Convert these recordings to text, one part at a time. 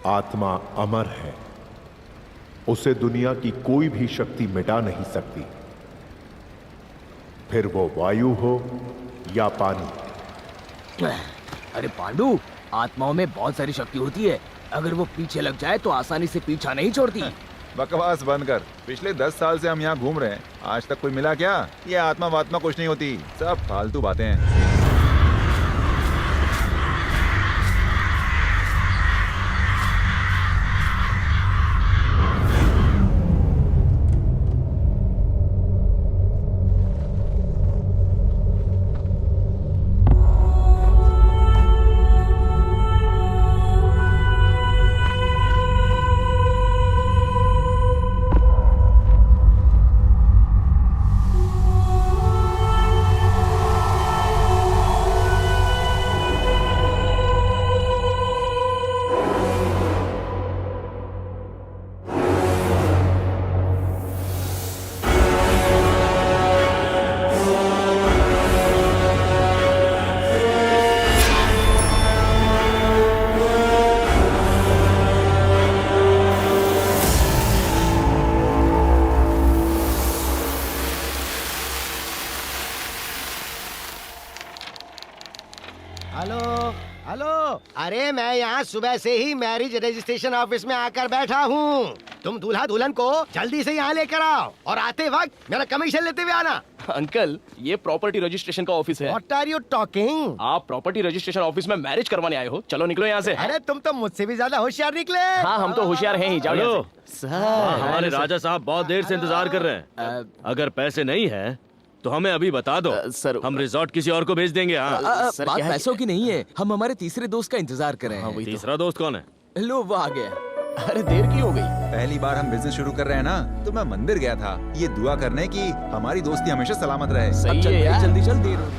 आत्मा अमर है, उसे दुनिया की कोई भी शक्ति मिटा नहीं सकती, फिर वो वायु हो या पानी। अरे पांडु, आत्माओं में बहुत सारी शक्ति होती है, अगर वो पीछे लग जाए तो आसानी से पीछा नहीं छोड़ती। बकवास बंद कर। पिछले 10 साल से हम यहाँ घूम रहे हैं, आज तक कोई मिला क्या? ये आत्मा वात्मा कुछ नहीं होती, सब फालतू बातें हैं। अरे मैं यहाँ सुबह से ही मैरिज रजिस्ट्रेशन ऑफिस में आकर बैठा हूँ। तुम दूल्हा दुल्हन को जल्दी से यहाँ लेकर आओ और आते वक्त मेरा कमीशन लेते हुए आना। अंकल, ये प्रॉपर्टी रजिस्ट्रेशन का ऑफिस है। What are you talking? आप प्रॉपर्टी रजिस्ट्रेशन ऑफिस में मैरिज करवाने आए हो? चलो निकलो यहाँ से। अरे तुम तो मुझसे भी ज्यादा होशियार निकले। हाँ, हम तो होशियार हैं ही। जाओ यहाँ से। हमारे राजा साहब बहुत देर से इंतजार कर रहे हैं। अगर पैसे नहीं है तो हमें अभी बता दो सर, हम रिजॉर्ट किसी और को भेज देंगे। हाँ, सर, बात पैसों की नहीं है, हम हमारे तीसरे दोस्त का इंतजार कर रहे हैं। तीसरा दोस्त कौन है? लो वो आ गया। अरे देर की हो गई। पहली बार हम बिजनेस शुरू कर रहे हैं ना, तो मैं मंदिर गया था ये दुआ करने की हमारी दोस्ती हमेशा सलामत रहे। सही है यार। जल्दी चल, देर हो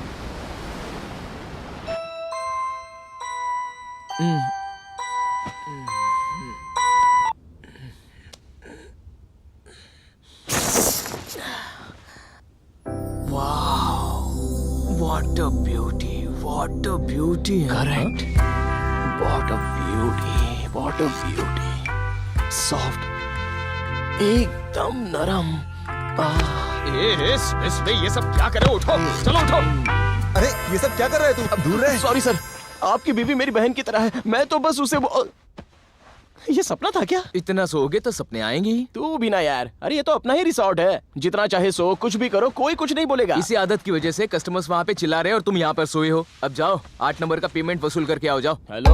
What a beauty, what a beauty. Correct. What a beauty, what a beauty. Soft. एकदम नरम। ये सब क्या कर रहे हो? उठो, चलो उठो। अरे ये सब क्या कर रहे है तू? दूर रहे। सॉरी सर, आपकी बीवी मेरी बहन की तरह है, मैं तो बस उसे ये सपना था क्या? इतना सोओगे तो सपने आएंगे ही। तू भी ना यार। अरे ये तो अपना ही रिसॉर्ट है, जितना चाहे सो, कुछ भी करो, कोई कुछ नहीं बोलेगा। इसी आदत की वजह से कस्टमर्स वहाँ पे चिल्ला रहे हैं और तुम यहाँ पर सोए हो। अब जाओ, 8 नंबर का पेमेंट वसूल करके आओ। जाओ। हेलो,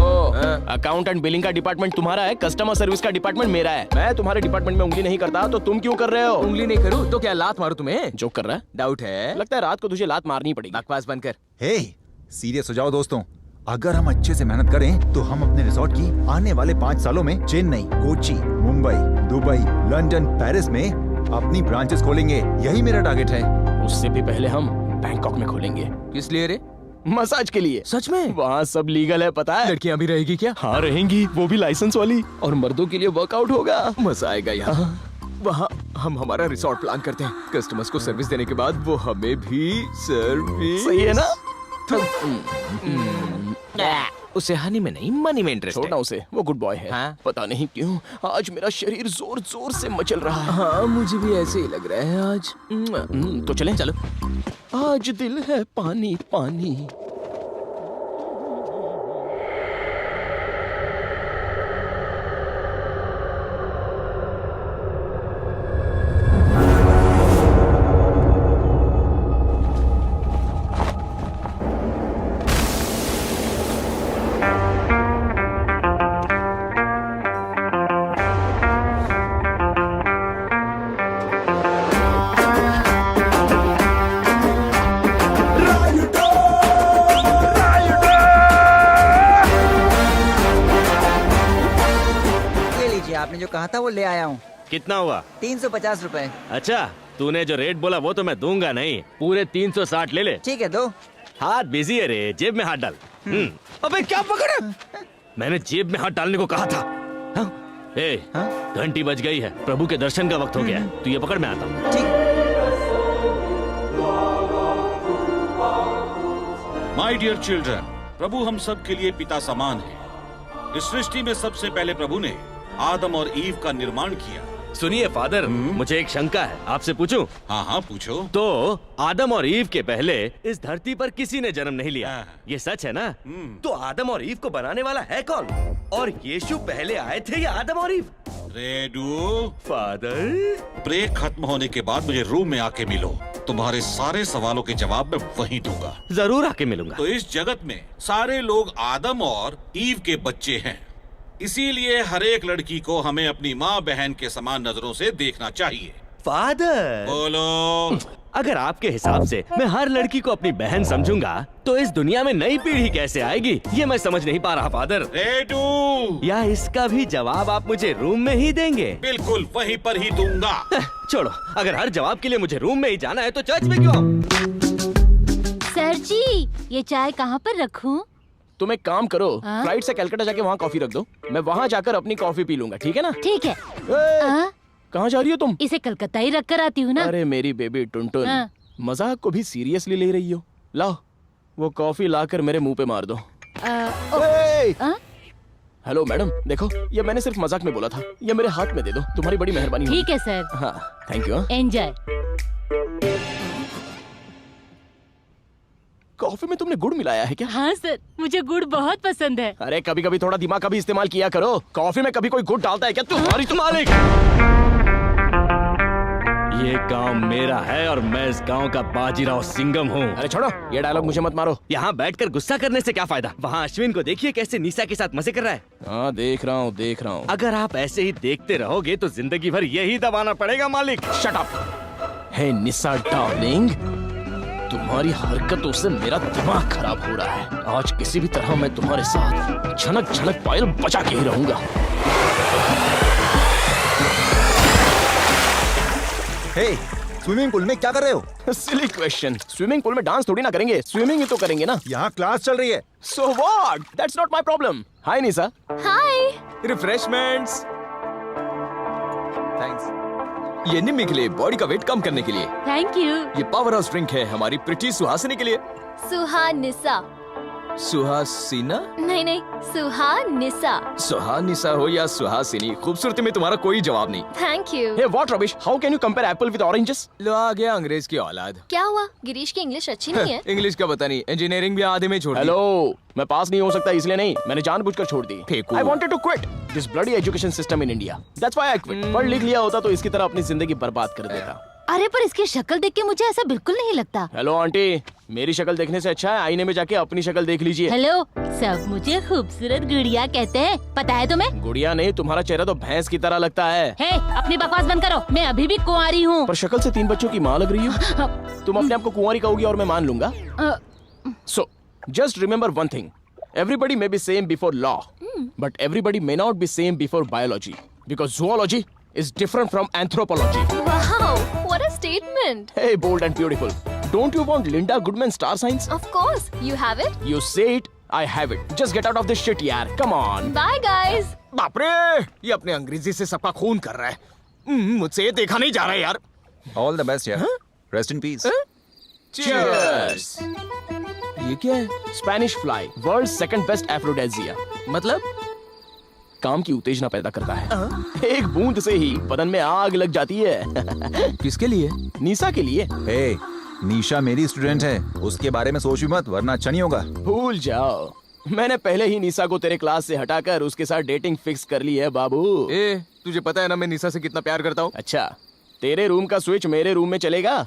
अकाउंट एंड बिलिंग का डिपार्टमेंट तुम्हारा है, कस्टमर सर्विस का डिपार्टमेंट मेरा है। मैं तुम्हारे डिपार्टमेंट में उंगली नहीं करता तो तुम क्यों कर रहे हो? उंगली नहीं करूँ तो क्या लात मारू तुम्हें? जोक कर रहा है? डाउट है? लगता है रात को तुझे लात मारनी पड़ेगी। बकवास बंद कर। हे, सीरियस हो जाओ दोस्तों। अगर हम अच्छे से मेहनत करें तो हम अपने रिसोर्ट की आने वाले 5 सालों में Chennai, Kochi, Mumbai, Dubai, London, Paris में अपनी ब्रांचेस खोलेंगे। यही मेरा टारगेट है। उससे भी पहले हम बैंकॉक में खोलेंगे। किस लिए रे? मसाज के लिए। सच में? वहाँ सब लीगल है, पता है? लड़कियाँ भी रहेगी क्या? हाँ रहेंगी, वो भी लाइसेंस वाली। और मर्दों के लिए वर्कआउट होगा। मजा आएगा यहाँ। वहाँ हम हमारा रिसोर्ट प्लान करते हैं। कस्टमर्स को सर्विस देने के बाद वो हमें भी सर्विस। सही है ना? उसे हनी में नहीं, मनी में इंटरेस्ट है। छोड़ना उसे, वो गुड बॉय है। हाँ? पता नहीं क्यों आज मेरा शरीर जोर जोर से मचल रहा है। हाँ, मुझे भी ऐसे ही लग रहा है आज। तो चलें? चलो। आज दिल है पानी पानी। आपने जो कहा था वो ले आया हूँ। कितना हुआ? 350 रुपए। अच्छा, तूने जो रेट बोला वो तो मैं दूंगा नहीं, पूरे 360 ले ले। ठीक है, दो। हाथ बिजी है रे, जेब में हाथ डाल। अबे क्या पकड़ा? मैंने जेब में हाथ डालने को कहा था। हाँ? ए, घंटी बज गई है, प्रभु के दर्शन का वक्त हो गया है। तू ये पकड़, मैं आता हूँ। ठीक। माय डियर चिल्ड्रन, प्रभु हम सब के लिए पिता समान है। इस सृष्टि में सबसे पहले प्रभु ने आदम और ईव का निर्माण किया। सुनिए फादर, मुझे एक शंका है, आपसे पूछूं? हाँ हाँ पूछो। तो आदम और ईव के पहले इस धरती पर किसी ने जन्म नहीं लिया, हाँ। ये सच है ना? तो आदम और ईव को बनाने वाला है कौन? और यीशु पहले आए थे या आदम और ईव? रेडू, फादर, ब्रेक खत्म होने के बाद मुझे रूम में आके मिलो। तुम्हारे सारे सवालों के जवाब मैं वहीं दूंगा। जरूर आके मिलूंगा। तो इस जगत में सारे लोग आदम और ईव के बच्चे हैं, इसीलिए हर एक लड़की को हमें अपनी माँ बहन के समान नजरों से देखना चाहिए। फादर, बोलो। अगर आपके हिसाब से मैं हर लड़की को अपनी बहन समझूंगा तो इस दुनिया में नई पीढ़ी कैसे आएगी, ये मैं समझ नहीं पा रहा फादर। रेडू, या इसका भी जवाब आप मुझे रूम में ही देंगे? बिल्कुल वहीं पर ही दूंगा। छोड़ो, अगर हर जवाब के लिए मुझे रूम में ही जाना है तो चर्च में क्यों? सर जी, ये चाय कहाँ पर रखूं? तुम एक काम करो, हाँ? फ्लाइट से कलकत्ता जाके वहाँ कॉफी रख दो, मैं वहाँ जाकर अपनी कॉफी पी लूंगा, ठीक है ना? ठीक है। ए, कहाँ जा रही हो तुम? इसे कलकत्ता ही रख कर आती हूँ ना। अरे मेरी बेबी टुनटुन, हाँ। मजाक को भी सीरियसली ले रही हो? लाओ वो कॉफी लाकर मेरे मुंह पे मार दो। ए! हाँ? हेलो मैडम, देखो ये मैंने सिर्फ मजाक में बोला था, ये मेरे हाथ में दे दो, तुम्हारी बड़ी मेहरबानी होगी। ठीक है सर। हाँ थैंक यू। एंजॉय। कॉफी में तुमने गुड़ मिलाया है क्या? हाँ सर, मुझे गुड़ बहुत पसंद है। अरे कभी कभी थोड़ा दिमाग का भी इस्तेमाल किया करो। कॉफी में कभी कोई गुड़ डालता है क्या? तुम्हारी तुम मालिक। ये गांव मेरा है और मैं इस गांव का बाजीराव सिंघम हूँ। अरे छोड़ो, ये डायलॉग मुझे मत मारो। यहाँ बैठकर गुस्सा करने से क्या फायदा? वहाँ अश्विन को देखिए कैसे निशा के साथ मजे कर रहा है। हाँ देख रहा हूँ। अगर आप ऐसे ही देखते रहोगे तो जिंदगी भर यही दबाना पड़ेगा मालिक। Shut up. Hey Nisha darling, तुम्हारी हरकतों से मेरा दिमाग खराब हो रहा है। आज किसी भी तरह मैं तुम्हारे साथ झनक झनक पायल बचा के ही रहूंगा। हे, स्विमिंग पूल में क्या कर रहे हो? Silly question. स्विमिंग पूल में डांस थोड़ी ना करेंगे, स्विमिंग ही तो करेंगे ना। यहाँ क्लास चल रही है। So what? That's not my problem. Hi Nisha. Hi. Refreshments. Thanks. ये निम्मी के लिए, बॉडी का वेट कम करने के लिए। Thank you. ये पावर हाउस ड्रिंक है हमारी प्रिटी सुहासिनी के लिए। सुहानिसा। सुहासिना? नहीं नहीं, सुहानिसा। सुहानिसा हो या सुहासिनी, खूबसूरती में तुम्हारा कोई जवाब नहीं। Thank you. Hey what rubbish, how can you compare apple with oranges? लो आ गया अंग्रेज की औलाद। क्या हुआ? गिरीश की इंग्लिश अच्छी नहीं है? इंग्लिश का पता नहीं, इंजीनियरिंग भी आधे में छोड़ दी। हेलो, मैं पास नहीं हो सकता इसलिए नहीं, मैंने जानबूझकर छोड़ दी। फेंकू। I wanted to quit this bloody education system in India. That's why I quit. पढ़ लिख लिया होता तो इसकी तरह अपनी जिंदगी बर्बाद कर देता। अरे पर इसकी शक्ल देख के मुझे ऐसा बिल्कुल नहीं लगता। हेलो आंटी, मेरी शक्ल देखने से अच्छा है आईने में जाके अपनी शक्ल देख लीजिए। हेलो, सब मुझे खूबसूरत गुड़िया कहते हैं, पता है तुम्हें? गुड़िया नहीं, तुम्हारा चेहरा तो भैंस की तरह लगता है। हे, अपनी बकवास बंद करो, मैं अभी भी कुंवारी हूँ। पर शक्ल से 3 बच्चों की माँ लग रही हो। तुम अपने आप को कुंवारी कहोगी और मैं मान लूंगा। So, just remember one thing. Everybody may be same before law, but everybody may not be same before biology. Because zoology is different from anthropology. Wow, what a statement. Hey, bold and beautiful. Don't you want Linda Goodman star signs? Of course, you have it. You say it, I have it. Just get out of this shit, yaar. Come on. Bye guys. बाप रे, ये अपने अंग्रेजी से सबका खून कर रहा है। मुझसे ये देखा नहीं जा रहा है यार। ऑल द बेस्ट यार। Rest in peace. Cheers. ये क्या है? Spanish fly, world's second best aphrodisia. मतलब काम की उत्तेजना पैदा करता है। एक बूंद से ही बदन में आग लग जाती है। किसके लिए? निशा के लिए। हे, निशा मेरी स्टूडेंट है, उसके बारे में सोच भी मत वरना अच्छा नहीं होगा। भूल जाओ, मैंने पहले ही निशा को तेरे क्लास से हटाकर उसके साथ डेटिंग फिक्स कर ली है बाबू। ए, तुझे पता है ना मैं निशा से कितना प्यार करता हूँ। अच्छा, तेरे रूम का स्विच मेरे रूम में चलेगा?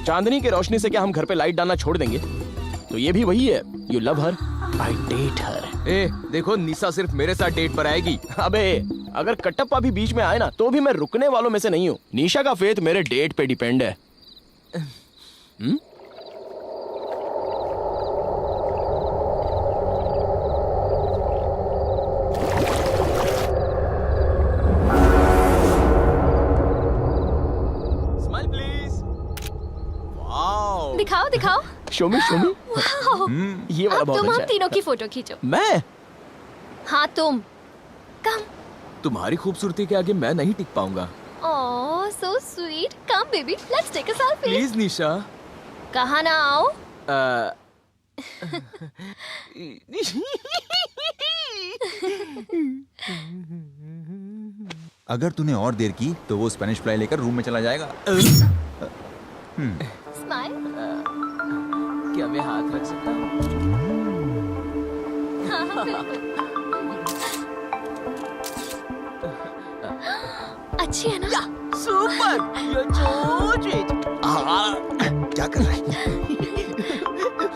चांदनी की रोशनी से क्या हम घर पे लाइट डालना छोड़ देंगे? तो ये भी वही है, you love her, I hate her. ए, देखो निशा सिर्फ मेरे साथ डेट पर आएगी। अबे, अगर कटप्पा भी बीच में आए ना तो भी मैं रुकने वालों में से नहीं हूँ। निशा का फेथ मेरे डेट पे डिपेंड है। Smile please. वाओ। दिखाओ दिखाओ। शो मी शो मी। वाओ। ये वाला अब बहुत तुम हम अच्छा है। तीनों की फोटो खींचो। मैं? हाँ तुम। कम। तुम्हारी खूबसूरती के आगे मैं नहीं टिक पाऊंगा। Oh, so sweet. Come baby, let's take a selfie. Please Nisha. कहाँ ना आओ? अगर तूने और देर की तो वो स्पेनिश फ्लाई लेकर रूम में चला जाएगा। स्माइल। क्या मैं हाथ रख सकता हूँ? अच्छी है ना? सुपर! You're so sweet. क्या कर रहा है?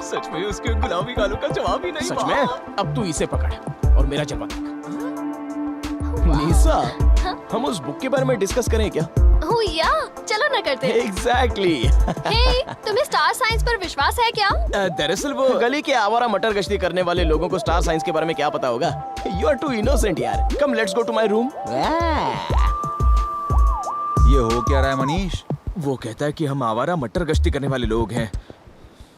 सच में उसके गुलाबी गालों का जवाब ही नहीं। सच में? अब तू इसे पकड़ और मेरा जलवा देख। निशा, हम उस बुक के बारे में डिस्कस करें क्या? ओह या, चलो ना करते। एग्जैक्टली। हे, तुम्हें स्टार साइंस पर विश्वास है क्या? दरअसल वो गली के आवारा मटर गश्ती करने वाले लोगों को स्टार साइंस के बारे में क्या पता होगा? यू आर टू इनोसेंट यार। Come let's go to my room. ये हो क्या रहा है मनीष? वो कहता है कि हम आवारा मटर गश्ती करने वाले लोग हैं।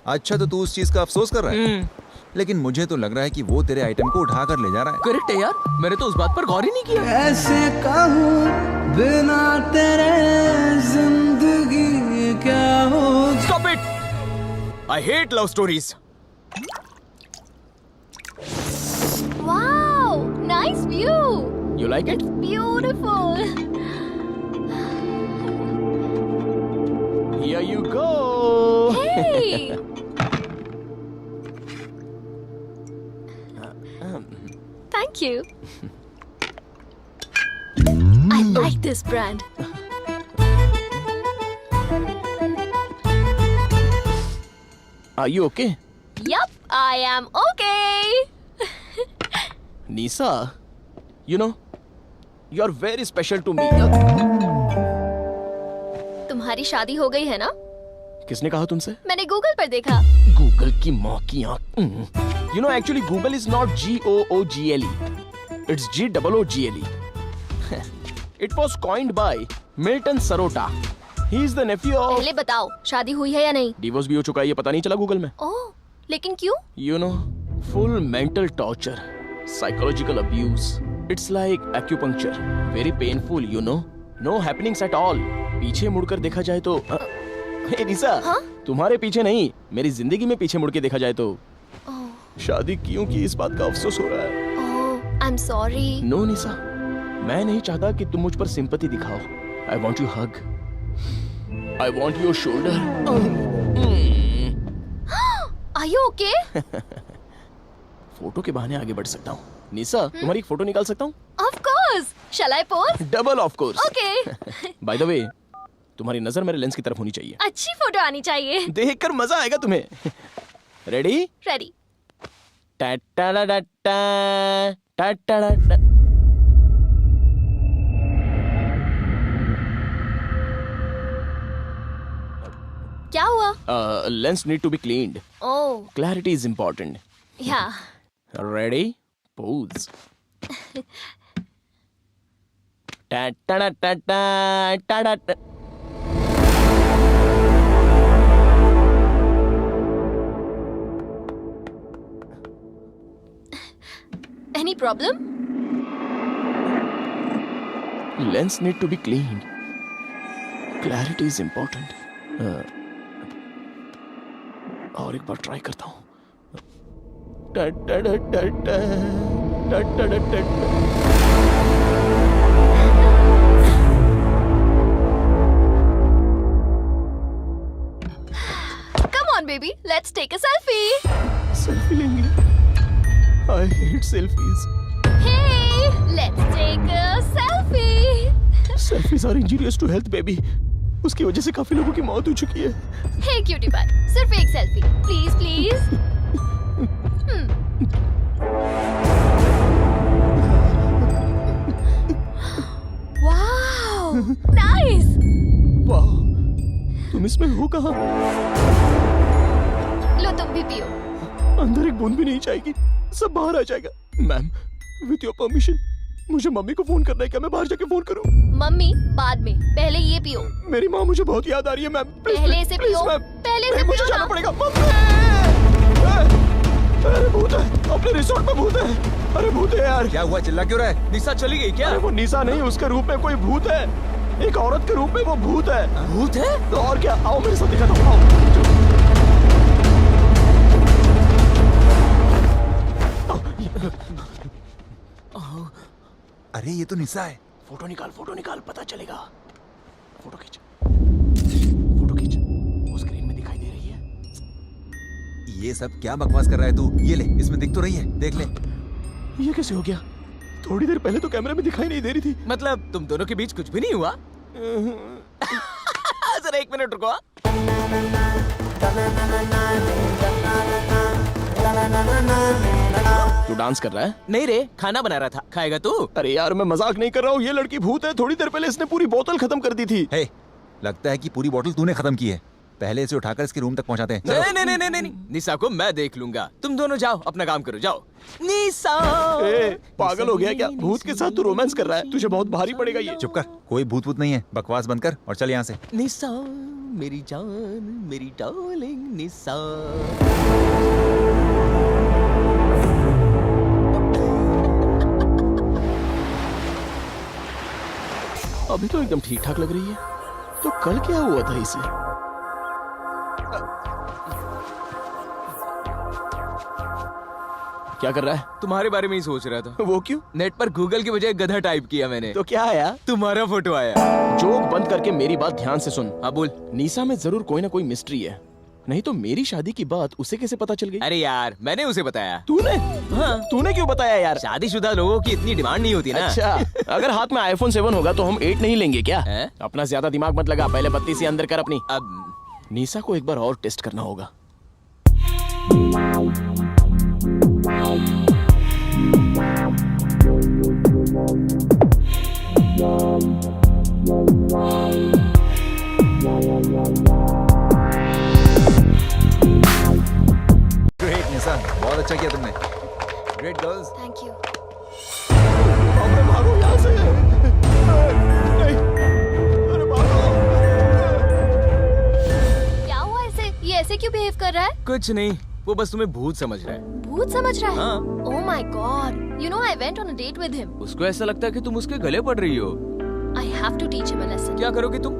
अच्छा तो तू उस चीज का अफसोस कर रहा है, लेकिन मुझे तो लग रहा है कि वो तेरे आइटम को उठा कर ले जा रहा है। करेक्ट है यार, मैंने तो उस बात पर गौर ही नहीं किया। ऐसे कहूँ बिना तेरे जिंदगी क्या हो। Stop it! I hate love stories. Wow, nice view. You like it? Beautiful. Here you go. Hey. Thank you. I like this brand. Are you okay? Yup, I am okay. Nisa, you know, you are very special to me. तुम्हारी शादी हो गई है ना? किसने कहा तुमसे? मैंने गूगल पर देखा। गूगल की माँ की आँख। You know, actually, Google is not Google. It's Google. It was coined by Milton Sarota. He is the nephew of. पहले बताओ, शादी हुई है या नहीं? डिवोर्स भी हो चुका है, ये पता नहीं चला गूगल में? ओह, लेकिन क्यों? You know, full mental torture, psychological abuse. It's like acupuncture. Very painful, you know. No happenings at all. पीछे मुड़कर देखा जाए तो हे निशा, तुम्हारे पीछे नहीं, मेरी जिंदगी में पीछे मुड़ के देखा जाए तो शादी क्यों की इस बात का अफसोस हो रहा है। ओह, I'm sorry. नो निशा, मैं नहीं चाहता कि तुम मुझ पर सिंपैथी दिखाओ। I want your hug. I want your shoulder. Are you okay? Photo के बहाने आगे बढ़ सकता हूँ। निशा, तुम्हारी एक फोटो निकाल सकता हूँ? Of course. Shall I pose? Double of course. Okay. By the way, तुम्हारी नजर मेरे लेंस की तरफ होनी चाहिए। अच्छी फोटो आनी चाहिए। देखकर मजा आएगा तुम्हें। रेडी? Ready. क्या हुआ? Lens need to be cleaned. Oh, clarity is important. yeah. Ready? Pose. Any problem? Lens need to be cleaned. Clarity is important. और एक बार ट्राई करता हूँ। Come on, baby. Let's take a selfie. Selfie लेंगे? I hate selfies. Hey, let's take a selfie. Selfies are injurious to health, baby. उसकी वजह से काफी लोगों की मौत हो चुकी है। Hey, cutie pie. सिर्फ एक selfie. Please, please. Wow, nice. वाह, तुम इसमें हो कहाँ? लो तुम भी पियो। अंदर एक बूंद भी नहीं जाएगी, सब बाहर आ जाएगा। मैम, विथ योर परमिशन, मुझे मम्मी को फोन करना है। क्या मैं बाहर जाके फोन करूं? मम्मी बाद में, पहले ये पियो। मेरी माँ मुझे बहुत याद आ रही है मैम। पहले से पियो, पहले से मुझे पियो जाना ना। पड़ेगा। अरे भूत है, अपने रिसोर्ट में भूत है। अरे भूत है यार। क्या हुआ, चिल्ला क्यों रहा है? निशा चली गई क्या? अरे वो निशा नहीं, उसके रूप में कोई भूत है। एक औरत के रूप में वो भूत है। भूत है? तो और क्या, आओ मेरे साथ दिखाता हूँ। आओ। अरे ये तो निशा है। फोटो निकाल, पता चलेगा। फोटो खींच, वो स्क्रीन में दिखाई दे रही है। ये सब क्या बकवास कर रहा है तू? ये ले, इसमें दिख तो रही है, देख ले। ये कैसे हो गया? थोड़ी देर पहले तो कैमरे में दिखाई नहीं दे रही थी। मतलब तुम दोनों के बीच कुछ भी नहीं हुआ? जरा 1 मिनट रुको। तू डांस कर रहा है? नहीं रे, खाना बना रहा था। खाएगा तू? अरे यार मैं मजाक नहीं कर रहा हूँ, ये लड़की भूत है। थोड़ी देर पहले इसने पूरी बोतल खत्म कर दी थी। हे, लगता है कि पूरी बोतल तूने खत्म की है। पहले इसे उठाकर इसके रूम तक पहुंचाते हैं। चलो। नहीं, निशा को मैं देख लूंगा। तुम दोनों जाओ, अपना काम करो, जाओ। निशा, पागल हो गया क्या? भूत के साथ तू रोमांस कर रहा है? तुझे बहुत भारी पड़ेगा ये। चुप कर, कोई भूत भूत नहीं है। बकवास बंद कर और चल यहाँ से। निशा मेरी जान, मेरी डार्लिंग निशा। अभी तो एकदम ठीक ठाक लग रही है। तो कल क्या हुआ था इसे? क्या कर रहा है? तुम्हारे बारे में ही सोच रहा था। वो क्यों? नेट पर गूगल की बजाय गधा टाइप किया मैंने। तो क्या आया? तुम्हारा फोटो आया। जोक बंद करके मेरी बात ध्यान से सुन। हाँ बोल। निशा में जरूर कोई ना कोई मिस्ट्री है, नहीं तो मेरी शादी की बात उसे कैसे पता चल गई? अरे यार, मैंने उसे बताया। तूने? हाँ। तूने क्यों बताया यार? शादीशुदा लोगों की इतनी डिमांड नहीं होती ना। अच्छा, अगर हाथ में iPhone 7 होगा तो हम 8 नहीं लेंगे क्या? है? अपना ज्यादा दिमाग मत लगा, पहले बत्ती से अंदर कर अपनी। अब निशा को एक बार और टेस्ट करना होगा। ग्रेट निशा, बहुत अच्छा किया तुमने। Great girls. Thank you. भागो यहाँ से। नहीं। अरे भागो। क्या हुआ ऐसे? ये ऐसे क्यों बिहेव कर रहा है? कुछ नहीं, वो बस तुम्हें भूत समझ रहा है। भूत समझ रहा है? हाँ। Oh my god, you know I went on a date with him. उसको ऐसा लगता है कि तुम उसके गले पड़ रही हो। I have to teach him a lesson. क्या करोगी तुम?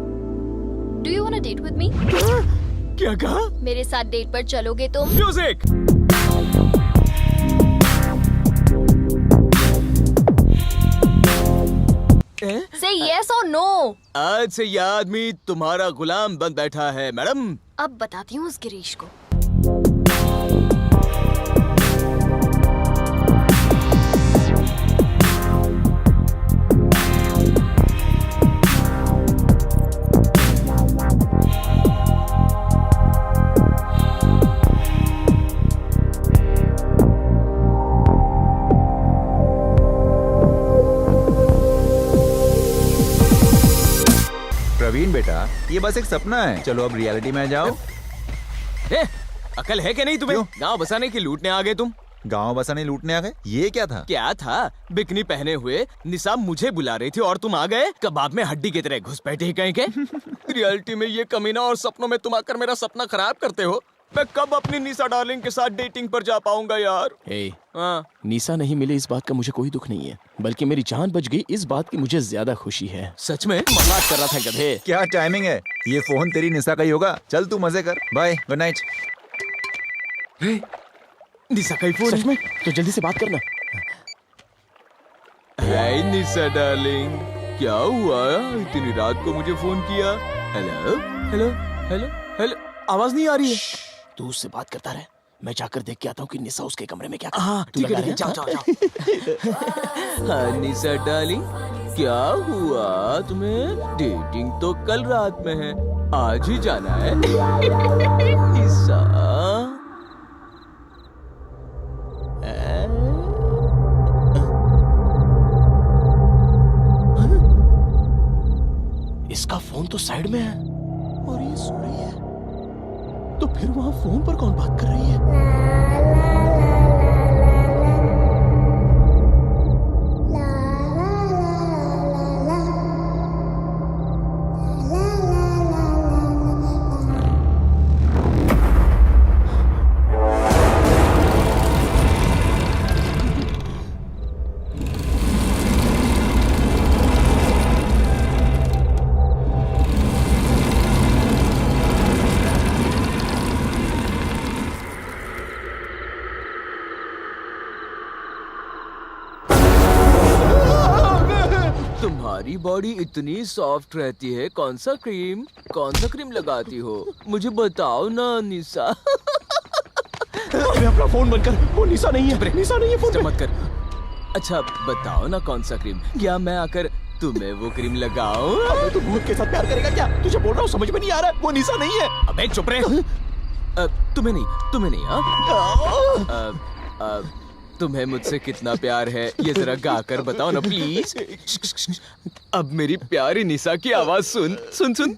Do you want to date with me? क्या कहा? मेरे साथ डेट पर चलोगे तुम? म्यूजिक। से यस और नो। आज से यह आदमी तुम्हारा गुलाम बन बैठा है मैडम। अब बताती हूँ उस गिरीश को। प्रवीण बेटा, ये बस एक सपना है। चलो अब रियलिटी में आ जाओ। अकल है कि नहीं तुम्हें? क्यों? गांव बसाने की लूटने आ गए तुम। गांव बसाने लूटने आ गए? ये क्या था? क्या था? बिकनी पहने हुए निसाब मुझे बुला रही थी और तुम आ गए कबाब में हड्डी की तरह घुस बैठे कहीं के। रियलिटी में ये कमीना और सपनों में तुम आकर मेरा सपना खराब करते हो। मैं कब अपनी निशा डार्लिंग के साथ डेटिंग पर जा पाऊंगा यार? हाँ। निशा नहीं मिले इस बात का मुझे कोई दुख नहीं है, बल्कि मेरी जान बच गई इस बात की मुझे ज्यादा खुशी है। सच में? मजाक कर रहा था गधे। क्या टाइमिंग है? ये फोन तेरी निशा का ही होगा। चल तू मजे कर। Bye, good night. निशा का ही फोन? सच में? तो जल्दी से बात करना। हाय निशा डार्लिंग, क्या हुआ? इतनी रात को मुझे फोन किया? हेलो हेलो हेलो हेलो, आवाज नहीं आ रही है। तू उससे बात करता रहे, मैं जाकर देख के आता हूँ कि निशा उसके कमरे में क्या कर। हाँ तू ठीक लगा है, रहे, जाओ जाओ जाओ। हाँ निशा डार्लिंग, क्या हुआ तुम्हें? डेटिंग तो कल रात में है, आज ही जाना है। निशा इसका फोन तो साइड में है और ये सो रही है, तो फिर वहां फोन पर कौन बात कर रही है? तुम्हारी बॉडी इतनी सॉफ्ट रहती है, कौन सा क्रीम लगाती हो? मुझे बताओ ना निशा। अरे अपना फोन बंद कर, वो निशा नहीं है, निशा नहीं है, फोन मत कर। अच्छा बताओ ना कौन सा क्रीम, क्या मैं आकर तुम्हें वो क्रीम लगाऊं? अबे तू भूत के साथ प्यार करेगा क्या? तुझे बोल रहा हूँ, समझ में नहीं आ रहा है, वो निशा नहीं है। अबे चुप रहे। तुम्हें नहीं हाँ? तुम्हें मुझसे कितना प्यार है ये जरा गाकर बताओ ना प्लीज। अब मेरी प्यारी निशा की आवाज सुन सुन सुन।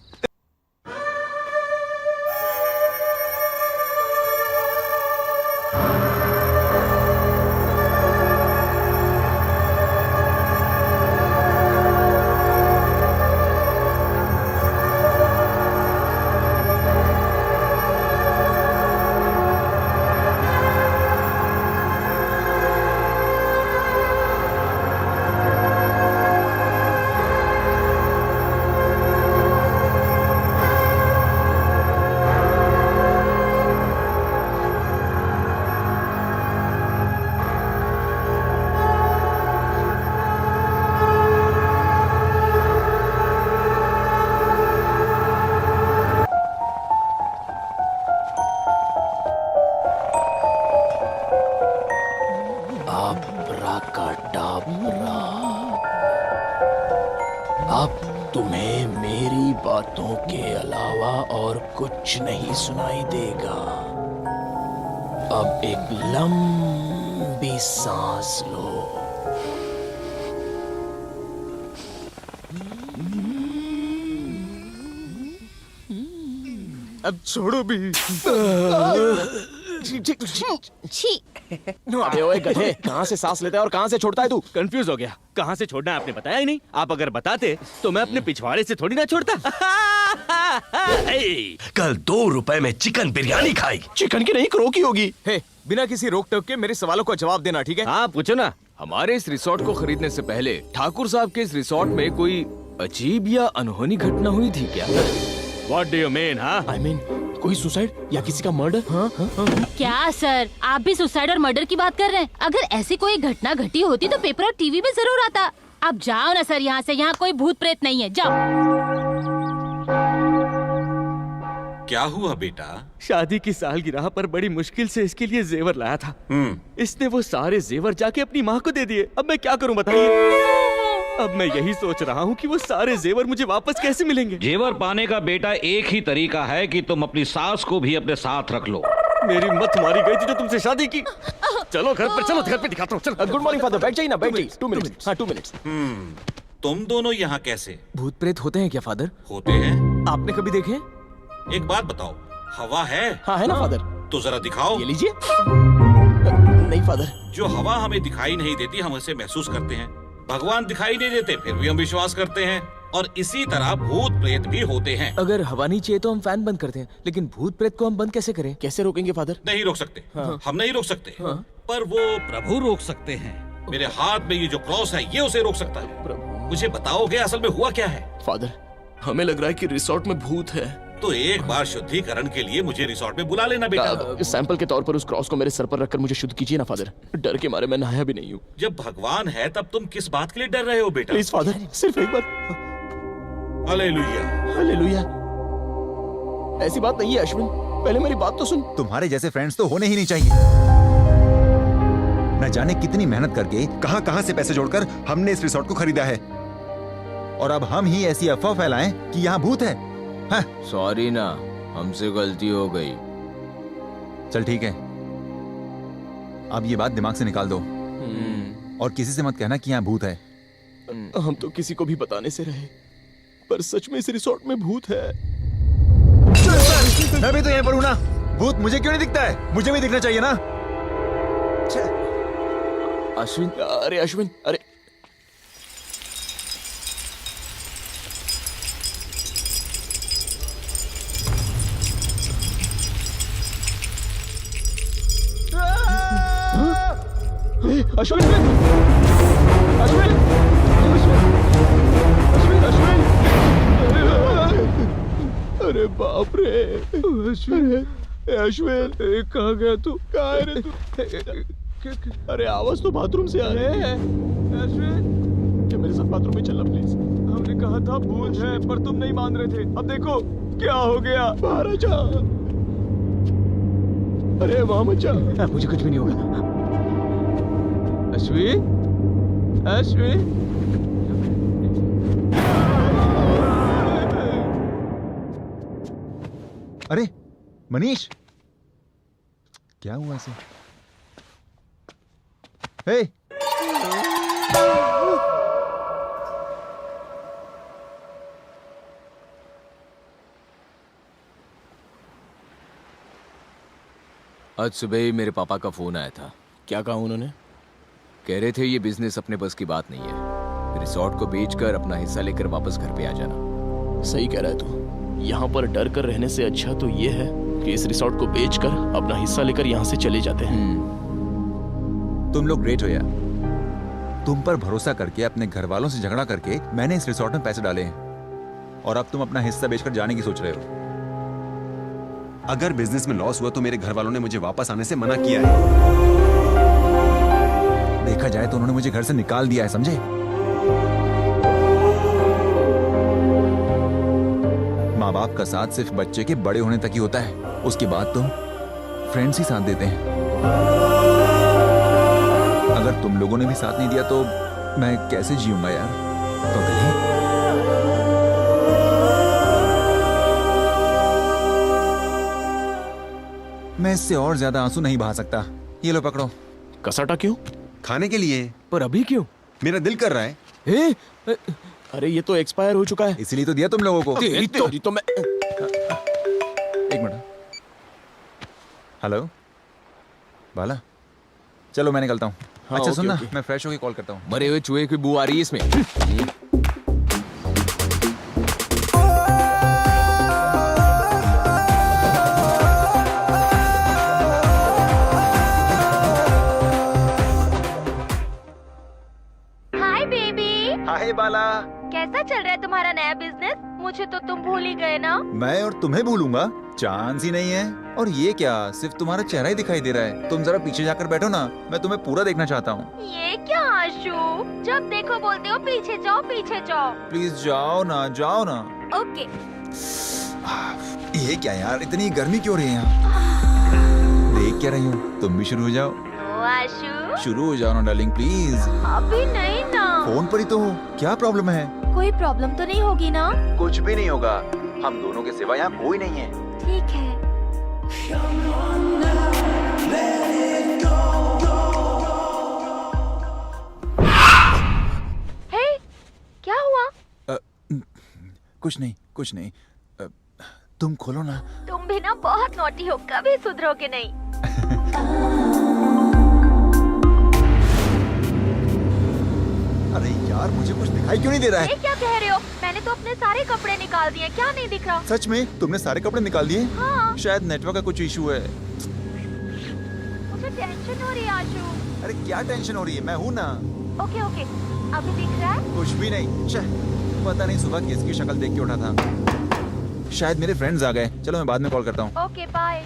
अब तुम्हें मेरी बातों के अलावा और कुछ नहीं सुनाई देगा। अब एक लंबी सांस लो। अब छोड़ो भी। छी। अबे ओए गधे, कहाँ से सांस लेता है और कहाँ से छोड़ता है तू? कंफ्यूज हो गया, कहाँ से छोड़ना है आपने बताया ही नहीं। आप अगर बताते तो मैं अपने पिछवाड़े से थोड़ी ना छोड़ता। कल 2 रुपए में चिकन बिरयानी खाई। चिकन की नहीं, क्रो की होगी। हे, बिना किसी रोक टोक के मेरे सवालों का जवाब देना, ठीक है? हाँ पूछो ना। हमारे इस रिसोर्ट को खरीदने से पहले ठाकुर साहब के इस रिसोर्ट में कोई अजीब या अनहोनी घटना हुई थी क्या? What do you mean, हाँ? I mean, कोई सुसाइड या किसी का मर्डर? हाँ? क्या सर, आप भी सुसाइड और मर्डर की बात कर रहे हैं? अगर ऐसी कोई घटना घटी होती तो पेपर और टीवी में जरूर आता। अब जाओ ना सर यहाँ से, यहाँ कोई भूत प्रेत नहीं है, जाओ। क्या हुआ बेटा? शादी की सालगिरह पर बड़ी मुश्किल से इसके लिए जेवर लाया था। इसने वो सारे जेवर जाके अपनी माँ को दे दिए। अब मैं क्या करूँ बताइए? अब मैं यही सोच रहा हूँ कि वो सारे जेवर मुझे वापस कैसे मिलेंगे। जेवर पाने का बेटा एक ही तरीका है कि तुम अपनी सास को भी अपने साथ रख लो। मेरी मत मारी गई थी जो तुमसे शादी की। चलो घर पर, चलो घर पे दिखाता हूँ। चलो। गुड मॉर्निंग फादर, बैठ जाइए ना, बैठ जाइए। 2 मिनट्स। हाँ 2 मिनट्स। तुम दोनों यहाँ कैसे? भूत प्रेत होते हैं क्या फादर? होते हैं। आपने कभी देखे? एक बात बताओ, हवा है? हाँ है ना फादर। तो जरा दिखाओ। ये लीजिए। नहीं फादर। जो हवा हमें दिखाई नहीं देती हम उसे महसूस करते हैं। भगवान दिखाई नहीं देते फिर भी हम विश्वास करते हैं। और इसी तरह भूत प्रेत भी होते हैं। अगर हवा नहीं चाहिए तो हम फैन बंद करते हैं, लेकिन भूत प्रेत को हम बंद कैसे करें? कैसे रोकेंगे फादर? नहीं रोक सकते। हम नहीं रोक सकते। पर वो प्रभु रोक सकते हैं। मेरे हाथ में ये जो क्रॉस है ये उसे रोक सकता है। मुझे बताओगे असल में हुआ क्या है? फादर, हमें लग रहा है कि रिसोर्ट में भूत है। तो एक बार शुद्धिकरण के लिए मुझे रिसोर्ट में बुला लेना बेटा। सैंपल के तौर पर उस क्रॉस को मेरे सर पर रखकर मुझे शुद्ध कीजिए ना फादर। डर के मारे मैं नहाया भी नहीं हूँ। जब भगवान है तब तुम किस बात के लिए डर रहे हो बेटा? प्लीज फादर, सिर्फ एक बार। हालेलुया। हालेलुया। ऐसी बात नहीं है अश्विन, पहले मेरी बात तो सुन। तुम्हारे जैसे फ्रेंड्स तो होने ही नहीं चाहिए। न जाने कितनी मेहनत करके कहां से पैसे जोड़कर हमने इस रिसोर्ट को खरीदा है, और अब हम ही ऐसी अफवाह फैलाएं कि यहाँ भूत है। हाँ? सॉरी ना, हमसे गलती हो गई। चल ठीक है, अब ये बात दिमाग से निकाल दो और किसी से मत कहना कि यहाँ भूत है। हम तो किसी को भी बताने से रहे, पर सच में इस रिसोर्ट में भूत है। मैं भी तो यहीं पर हूं ना। भूत मुझे क्यों नहीं दिखता है? मुझे भी दिखना चाहिए ना। अश्विन, अरे अश्विन, अरे अश्विन, अश्विन, अश्विन, अश्विन, अरे बाप रे, अश्विन, अश्विन, कहाँ गया तू? कहाँ है रे तू? अरे आवाज तो बाथरूम से आ रही है। अश्विन, क्या मेरे साथ बाथरूम में चलना प्लीज। हमने कहा था भूत है पर तुम नहीं मान रहे थे। अब देखो क्या हो गया। बाहर आ जा। अरे वहां मत जा। मुझे कुछ भी नहीं होगा। अश्वी, अश्वी, अरे मनीष, क्या हुआ इसे? हे, आज सुबह ही मेरे पापा का फोन आया था। क्या कहा उन्होंने? कह रहे थे ये बिजनेस अपने बस की बात नहीं है, रिसोर्ट को बेचकर अपना हिस्सा लेकर वापस घर पे आ जाना। सही कह रहा है तू। यहाँ पर डर कर रहने से अच्छा तो ये है कि इस रिसोर्ट को बेचकर अपना हिस्सा लेकर यहाँ से चले जाते हैं। तुम लोग ग्रेट हो यार। तुम पर भरोसा करके अपने घर वालों से झगड़ा करके मैंने इस रिसोर्ट में पैसे डाले हैं और अब तुम अपना हिस्सा बेचकर जाने की सोच रहे हो। अगर बिजनेस में लॉस हुआ तो मेरे घर वालों ने मुझे वापस आने से मना किया है। देखा जाए तो उन्होंने मुझे घर से निकाल दिया है, समझे? माँ बाप का साथ सिर्फ बच्चे के बड़े होने तक ही होता है, उसके बाद तो फ्रेंड्स ही साथ देते हैं। अगर तुम लोगों ने भी साथ नहीं दिया तो मैं कैसे जीऊंगा यार? तो कहिए। मैं इससे और ज्यादा आंसू नहीं बहा सकता। ये लो पकड़ो। कसाटा क्यों? खाने के लिए। पर अभी क्यों? मेरा दिल कर रहा है। अरे ये तो एक्सपायर हो चुका है। इसीलिए तो दिया तुम लोगों को। तेरी तो मैं। एक मिनट। हेलो बाला, चलो मैं निकलता हूँ। हाँ, अच्छा ओके, सुनना, ओके। मैं फ्रेश होके कॉल करता हूँ। मरे हुए चूहे की बू आ रही है इसमें। Hi baby. हाय बाला। कैसा चल रहा है तुम्हारा नया बिजनेस? मुझे तो तुम भूल ही गए ना। मैं और तुम्हें भूलूंगा? चांस ही नहीं है। और ये क्या, सिर्फ तुम्हारा चेहरा ही दिखाई दे रहा है। तुम जरा पीछे जाकर बैठो ना, मैं तुम्हें पूरा देखना चाहता हूँ। ये क्या आशु, जब देखो बोलते हो पीछे जाओ पीछे जाओ। प्लीज जाओ ना, जाओ ना। ओके। ये क्या यार, इतनी गर्मी क्यों रही है यहाँ? देख क्या रही हूँ, तुम भी शुरू हो जाओ। आशु शुरू हो जाओ ना डार्लिंग प्लीज। अभी नहीं ना। फोन पर ही तो हो, क्या प्रॉब्लम है? कोई प्रॉब्लम तो नहीं होगी ना? कुछ भी नहीं होगा, हम दोनों के सिवा यहाँ कोई नहीं है। ठीक है। हे, क्या हुआ? कुछ नहीं, कुछ नहीं। तुम खोलो ना। तुम भी ना बहुत नॉटी हो, कभी सुधरोगे नहीं। अरे यार, मुझे कुछ दिखाई क्यों नहीं दे रहा है? ये क्या कह रहे हो? मैंने तो अपने सारे कपड़े निकाल दिए, क्या नहीं दिख रहा? सच में? तुमने सारे कपड़े निकाल दिए? हाँ। शायद नेटवर्क का कुछ इशू है। मुझे टेंशन हो रही है आशु। अरे क्या टेंशन हो रही है, मैं हूँ ना। ओके ओके, अभी दिख रहा है? कुछ भी नहीं। पता नहीं सुबह किसकी शक्ल देख के उठा था। शायद मेरे फ्रेंड्स आ गए। चलो मैं बाद में कॉल करता हूँ। Okay bye.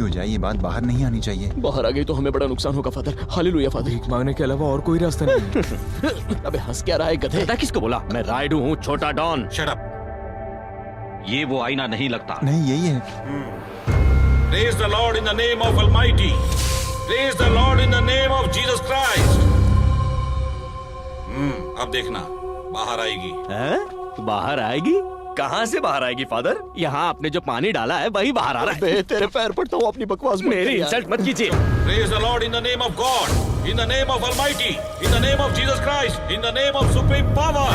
भी हो जाए ये बात बाहर नहीं आनी चाहिए। बाहर आ गई तो हमें बड़ा नुकसान होगा फादर। Hallelujah father. भीख मांगने के अलावा और कोई रास्ता नहीं। अबे हंस क्या रहा है गधे? पता किसको बोला? मैं राइडू हूँ, छोटा डॉन। Shut up. ये वो आईना नहीं लगता। नहीं यही है। Praise the Lord in the name of Almighty. Praise the Lord in the name of Jesus Christ. अब देखना बाहर आएगी। हैं? बाहर आएगी? कहाँ से बाहर आएगी फादर? यहाँ आपने जो पानी डाला है वही बाहर आ रहा है। बे तेरे पैर पड़ता हूँ, अपनी बकवास मेरी इंसल्ट मत कीजिए। Praise the Lord in the name of God, in the name of Almighty, in the name of Jesus Christ, in the name of supreme power.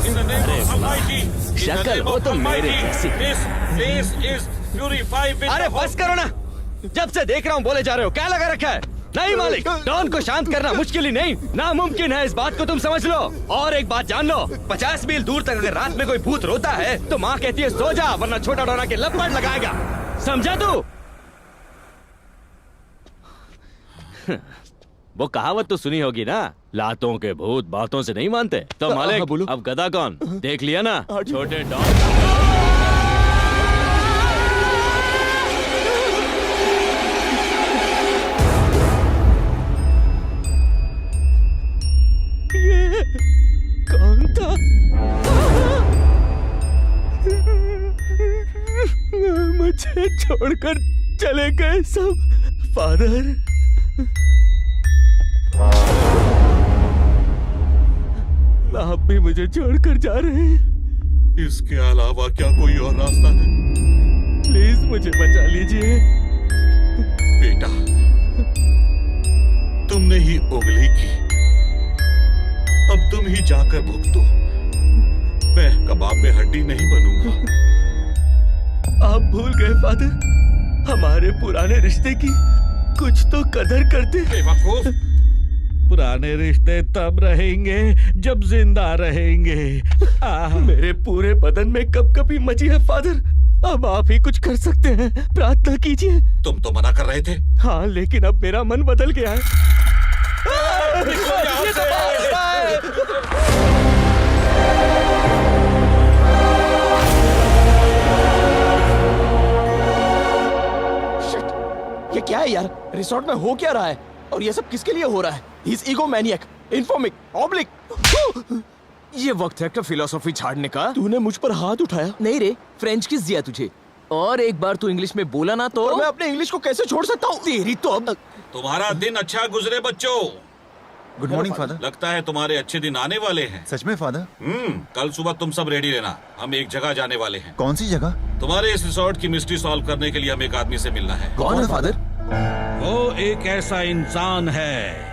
In the name of Almighty, in the शक्ल name हो of तो मेरे Almighty, जैसी। this place is purified with अरे the बस करो ना, जब से देख रहा हूँ बोले जा रहे हो, क्या लगा रखा है? नहीं मालिक, डॉन को शांत करना मुश्किल ही नहीं, नामुमकिन है, इस बात को तुम समझ लो। और एक बात जान लो, 50 मील दूर तक अगर रात में कोई भूत रोता है तो माँ कहती है सो जा, वरना छोटा डॉन आके लपट लगाएगा। समझा तू? वो कहावत तो सुनी होगी ना, लातों के भूत बातों से नहीं मानते। तो मालिक अब गधा कौन देख लिया ना, छोटे डॉन। कौन था? मुझे छोड़कर चले गए सब फादर। आप भी मुझे छोड़कर जा रहे हैं। इसके अलावा क्या कोई और रास्ता है? प्लीज मुझे बचा लीजिए। बेटा, तुमने ही उंगली की, अब तुम ही जाकर भुगतो। मैं कबाब में हड्डी नहीं बनूंगा। आप भूल गए फादर, हमारे पुराने रिश्ते की कुछ तो कदर करते। बेवकूफ। पुराने रिश्ते तब रहेंगे जब जिंदा रहेंगे। मेरे पूरे बदन में कपकपी मची है फादर, अब आप ही कुछ कर सकते हैं, प्रार्थना कीजिए। तुम तो मना कर रहे थे। हाँ, लेकिन अब मेरा मन बदल गया है। ये क्या है यार? रिसोर्ट में हो क्या रहा है? और ये सब किसके लिए हो रहा है? He's egomaniac, infamic, oblique। ये वक्त है क्या फिलोसॉफी झाड़ने का? तूने मुझ पर हाथ उठाया? नहीं रे, फ्रेंच किस दिया तुझे? और एक बार तू इंग्लिश में बोला ना तो मैं अपने इंग्लिश को कैसे छोड़ सकता हूँ? तेरी तो अब। तुम्हारा दिन अच्छा गुजरे बच्चों। Good morning father. लगता है तुम्हारे अच्छे दिन आने वाले हैं। सच में फादर? कल सुबह तुम सब रेडी रहना, हम एक जगह जाने वाले हैं। कौन सी जगह? तुम्हारे इस रिसोर्ट की मिस्ट्री सॉल्व करने के लिए हम एक आदमी से मिलना है। कौन है फादर? वो एक ऐसा इंसान है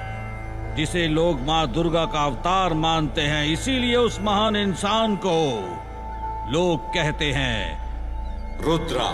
जिसे लोग माँ दुर्गा का अवतार मानते हैं, इसीलिए उस महान इंसान को लोग कहते हैं रुद्रा।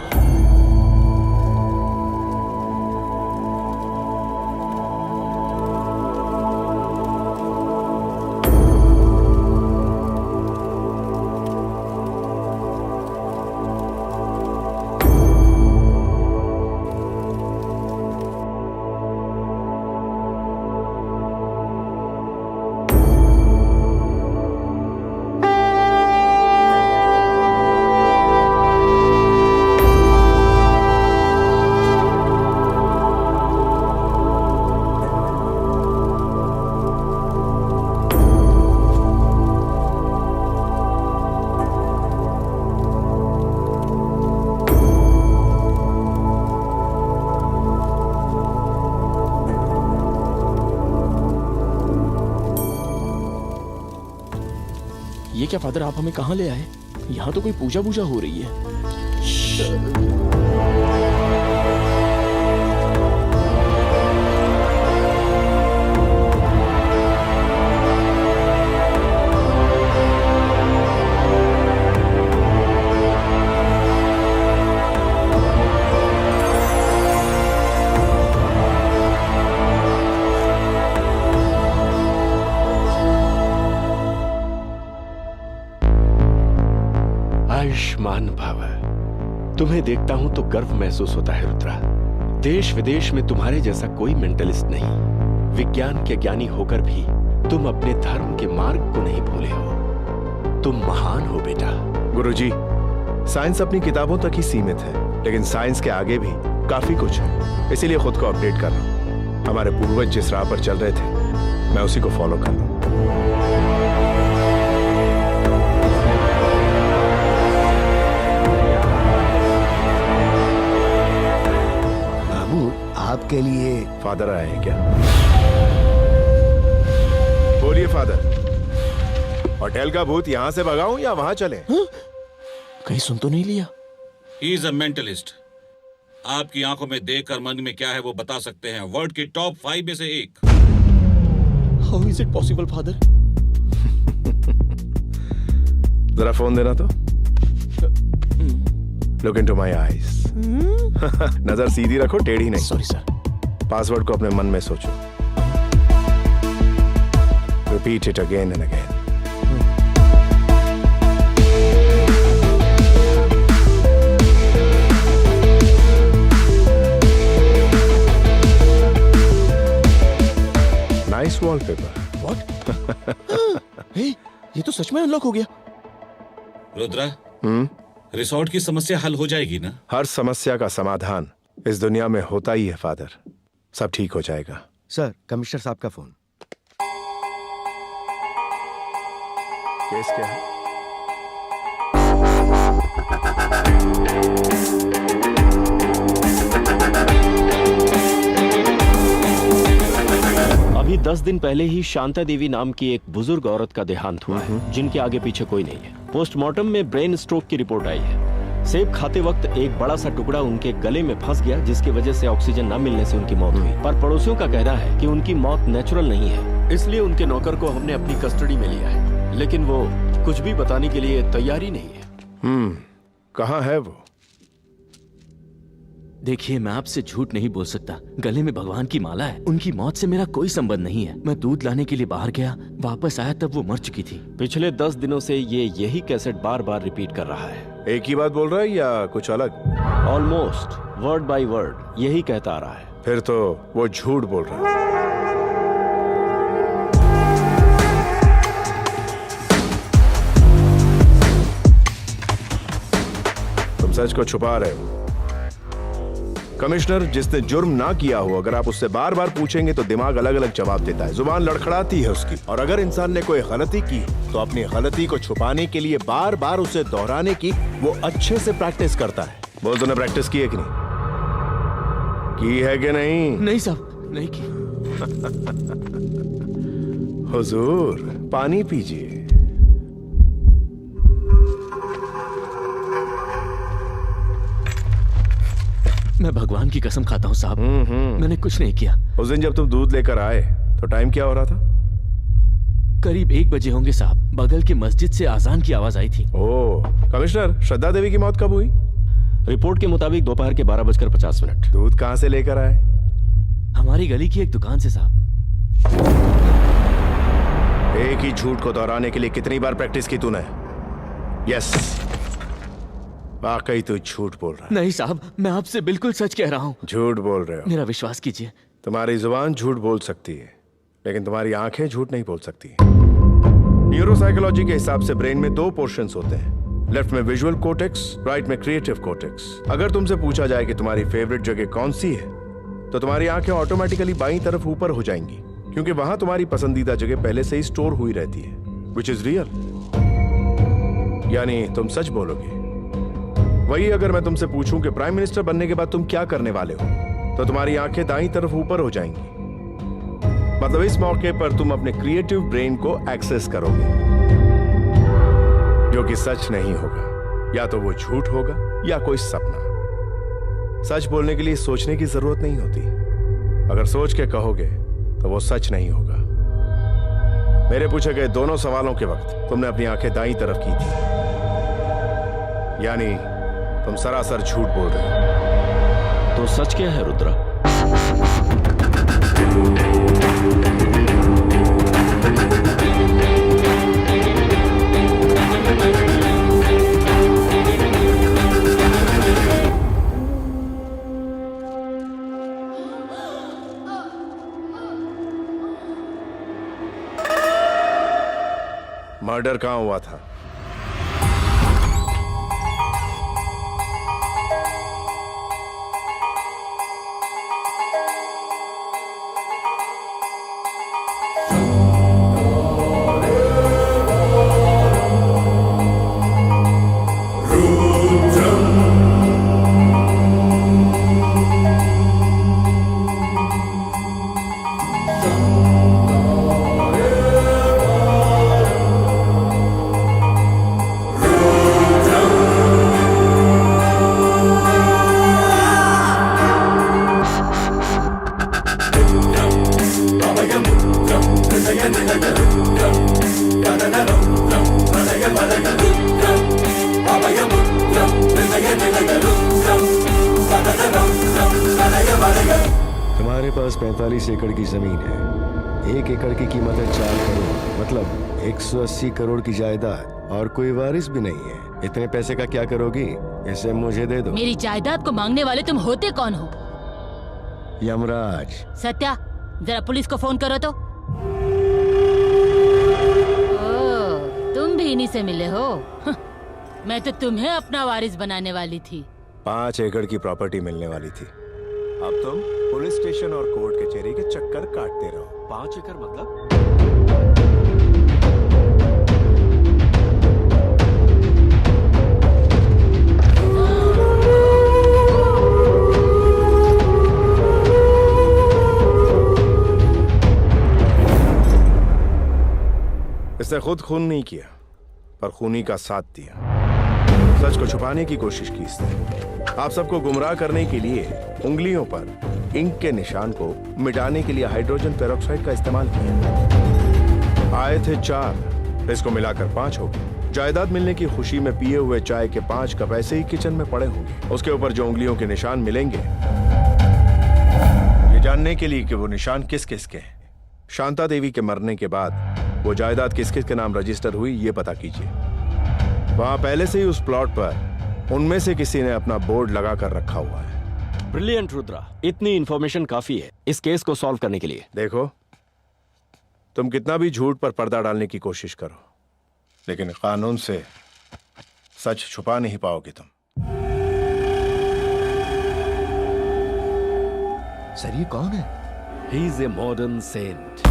ये क्या फादर, आप हमें कहाँ ले आए? यहाँ तो कोई पूजा वूजा हो रही है। आयुष्मान भव। तुम्हें देखता हूं तो गर्व महसूस होता है रुद्रा। देश विदेश में तुम्हारे जैसा कोई मेंटलिस्ट नहीं। विज्ञान के ज्ञानी होकर भी तुम अपने धर्म के मार्ग को नहीं भूले हो। तुम महान हो बेटा। गुरुजी, साइंस अपनी किताबों तक ही सीमित है, लेकिन साइंस के आगे भी काफी कुछ है। इसीलिए खुद को अपडेट कर रहा हूँ। हमारे पूर्वज जिस राह पर चल रहे थे, मैं उसी को फॉलो कर रहा हूँ। बाबू, आपके लिए फादर आए हैं क्या? बोलिए फादर, होटल का भूत यहाँ से भगाऊं या वहां चले? कहीं सुन तो नहीं लिया? He is a mentalist. आपकी आंखों में देखकर मन में क्या है वो बता सकते हैं। वर्ल्ड के टॉप 5 में से एक। How is it possible father? जरा फोन देना तो। Look into my eyes. नजर सीधी रखो, टेढ़ी नहीं। Sorry sir. पासवर्ड को अपने मन में सोचो। Repeat it again and again. Nice wallpaper. What? Hey, ये तो सच में अनलॉक हो गया। रुद्रा, रिसोर्ट की समस्या हल हो जाएगी ना? हर समस्या का समाधान इस दुनिया में होता ही है फादर। सब ठीक हो जाएगा। सर, कमिश्नर साहब का फोन। केस क्या है? अभी 10 दिन पहले ही शांता देवी नाम की एक बुजुर्ग औरत का देहांत हुआ है, जिनके आगे पीछे कोई नहीं है। पोस्टमार्टम में ब्रेन स्ट्रोक की रिपोर्ट आई है। सेब खाते वक्त एक बड़ा सा टुकड़ा उनके गले में फंस गया, जिसकी वजह से ऑक्सीजन न मिलने से उनकी मौत हुई। पर पड़ोसियों का कहना है कि उनकी मौत नेचुरल नहीं है, इसलिए उनके नौकर को हमने अपनी कस्टडी में लिया है, लेकिन वो कुछ भी बताने के लिए तैयार ही नहीं है। कहाँ है वो? देखिए, मैं आपसे झूठ नहीं बोल सकता। गले में भगवान की माला है। उनकी मौत से मेरा कोई संबंध नहीं है। मैं दूध लाने के लिए बाहर गया, वापस आया तब वो मर चुकी थी। पिछले 10 दिनों से ये यही कैसेट बार बार रिपीट कर रहा है। एक ही बात बोल रहा है या कुछ अलग? ऑलमोस्ट वर्ड बाय वर्ड यही कहता आ रहा है। फिर तो वो झूठ बोल रहा है। तुम सच को छुपा रहे हो। कमिश्नर, जिसने जुर्म ना किया हो, अगर आप उससे बार बार पूछेंगे तो दिमाग अलग अलग जवाब देता है, जुबान लड़खड़ाती है उसकी। और अगर इंसान ने कोई गलती की तो अपनी गलती को छुपाने के लिए बार बार उसे दोहराने की वो अच्छे से प्रैक्टिस करता है। बोल, तूने प्रैक्टिस की है कि नहीं? की है कि नहीं? नहीं साहब, नहीं की। हुजूर, पानी पीजिए। मैं भगवान की कसम खाता हूँ साहब, मैंने कुछ नहीं किया। उस दिन जब तुम दूध लेकर आए तो टाइम क्या हो रहा था? करीब 1 बजे होंगे साहब। बगल की मस्जिद से आजान की आवाज आई थी। ओह, कमिश्नर, श्रद्धा देवी की मौत कब हुई? रिपोर्ट के मुताबिक दोपहर के 12:50। दूध कहाँ से लेकर आए? हमारी गली की एक दुकान से साहब। एक ही झूठ को दोहराने के लिए कितनी बार प्रैक्टिस की तूने? यस, वाकई तू झूठ बोल रहा है। नहीं साहब, मैं आपसे बिल्कुल सच कह रहा हूँ। झूठ बोल रहे हो। मेरा विश्वास कीजिए। तुम्हारी जुबान झूठ बोल सकती है, लेकिन तुम्हारी आंखें झूठ नहीं बोल सकती। न्यूरोसाइकोलॉजी के हिसाब से ब्रेन में 2 पोर्शंस होते हैं। लेफ्ट में विजुअल कोर्टेक्स, राइट में क्रिएटिव कोर्टेक्स। अगर तुमसे पूछा जाए कि तुम्हारी फेवरेट जगह कौन सी है, तो तुम्हारी आंखें ऑटोमेटिकली बाईं तरफ ऊपर हो जाएंगी, क्योंकि वहां तुम्हारी पसंदीदा जगह पहले से ही स्टोर हुई रहती है, विच इज रियल। यानी तुम सच बोलोगे। वही अगर मैं तुमसे पूछूं कि प्राइम मिनिस्टर बनने के बाद तुम क्या करने वाले हो, तो तुम्हारी आंखें दाईं तरफ ऊपर हो जाएंगी। मतलब इस मौके पर तुम अपने क्रिएटिव ब्रेन को एक्सेस करोगे, जो कि सच नहीं होगा। या तो वो झूठ होगा या कोई सपना। सच बोलने के लिए सोचने की जरूरत नहीं होती। अगर सोच के कहोगे तो वो सच नहीं होगा। मेरे पूछे गए दोनों सवालों के वक्त तुमने अपनी आंखें दाईं तरफ की थी, यानी तुम सरासर झूठ बोल रहे हो। तो सच क्या है रुद्रा? मर्डर कहाँ हुआ था? तुम्हारे पास 45 एकड़ की जमीन है। 1 एकड़ की कीमत है 4 करोड़, मतलब 180 करोड़ की जायदाद, और कोई वारिस भी नहीं है। इतने पैसे का क्या करोगी? इसे मुझे दे दो। मेरी जायदाद को मांगने वाले तुम होते कौन हो? यमराज। सत्या, जरा पुलिस को फोन करो तो। ओ, तुम भी इन्हीं से मिले हो? मैं तो तुम्हें अपना वारिस बनाने वाली थी। 5 एकड़ की प्रॉपर्टी मिलने वाली थी। अब तुम पुलिस स्टेशन और कोर्ट कचहरी के चक्कर काटते रहो। 5 एकड़ मतलब? इसने खुद खून नहीं किया, पर खूनी का साथ दिया। सच को छुपाने की कोशिश की इसने। आप सबको गुमराह करने के लिए उंगलियों पर इंक के निशान को मिटाने के लिए हाइड्रोजन पेरोक्साइड का इस्तेमाल किया। आए थे 4, इसको मिलाकर 5 हो गए। जायदाद मिलने की खुशी में पिए हुए चाय के 5 कप ऐसे ही किचन में पड़े होंगे। उसके ऊपर जो उंगलियों के निशान मिलेंगे, ये जानने के लिए कि वो निशान किस किस के हैं। शांता देवी के मरने के बाद वो जायदाद किस किस के नाम रजिस्टर हुई, ये पता कीजिए। वहां पहले से ही उस प्लॉट पर उनमें से किसी ने अपना बोर्ड लगा कर रखा हुआ है। ब्रिलियंट रुद्रा, इतनी इंफॉर्मेशन काफी है इस केस को सॉल्व करने के लिए। देखो, तुम कितना भी झूठ पर पर्दा डालने की कोशिश करो, लेकिन कानून से सच छुपा नहीं पाओगे तुम। सर, ये कौन है? He is a modern saint.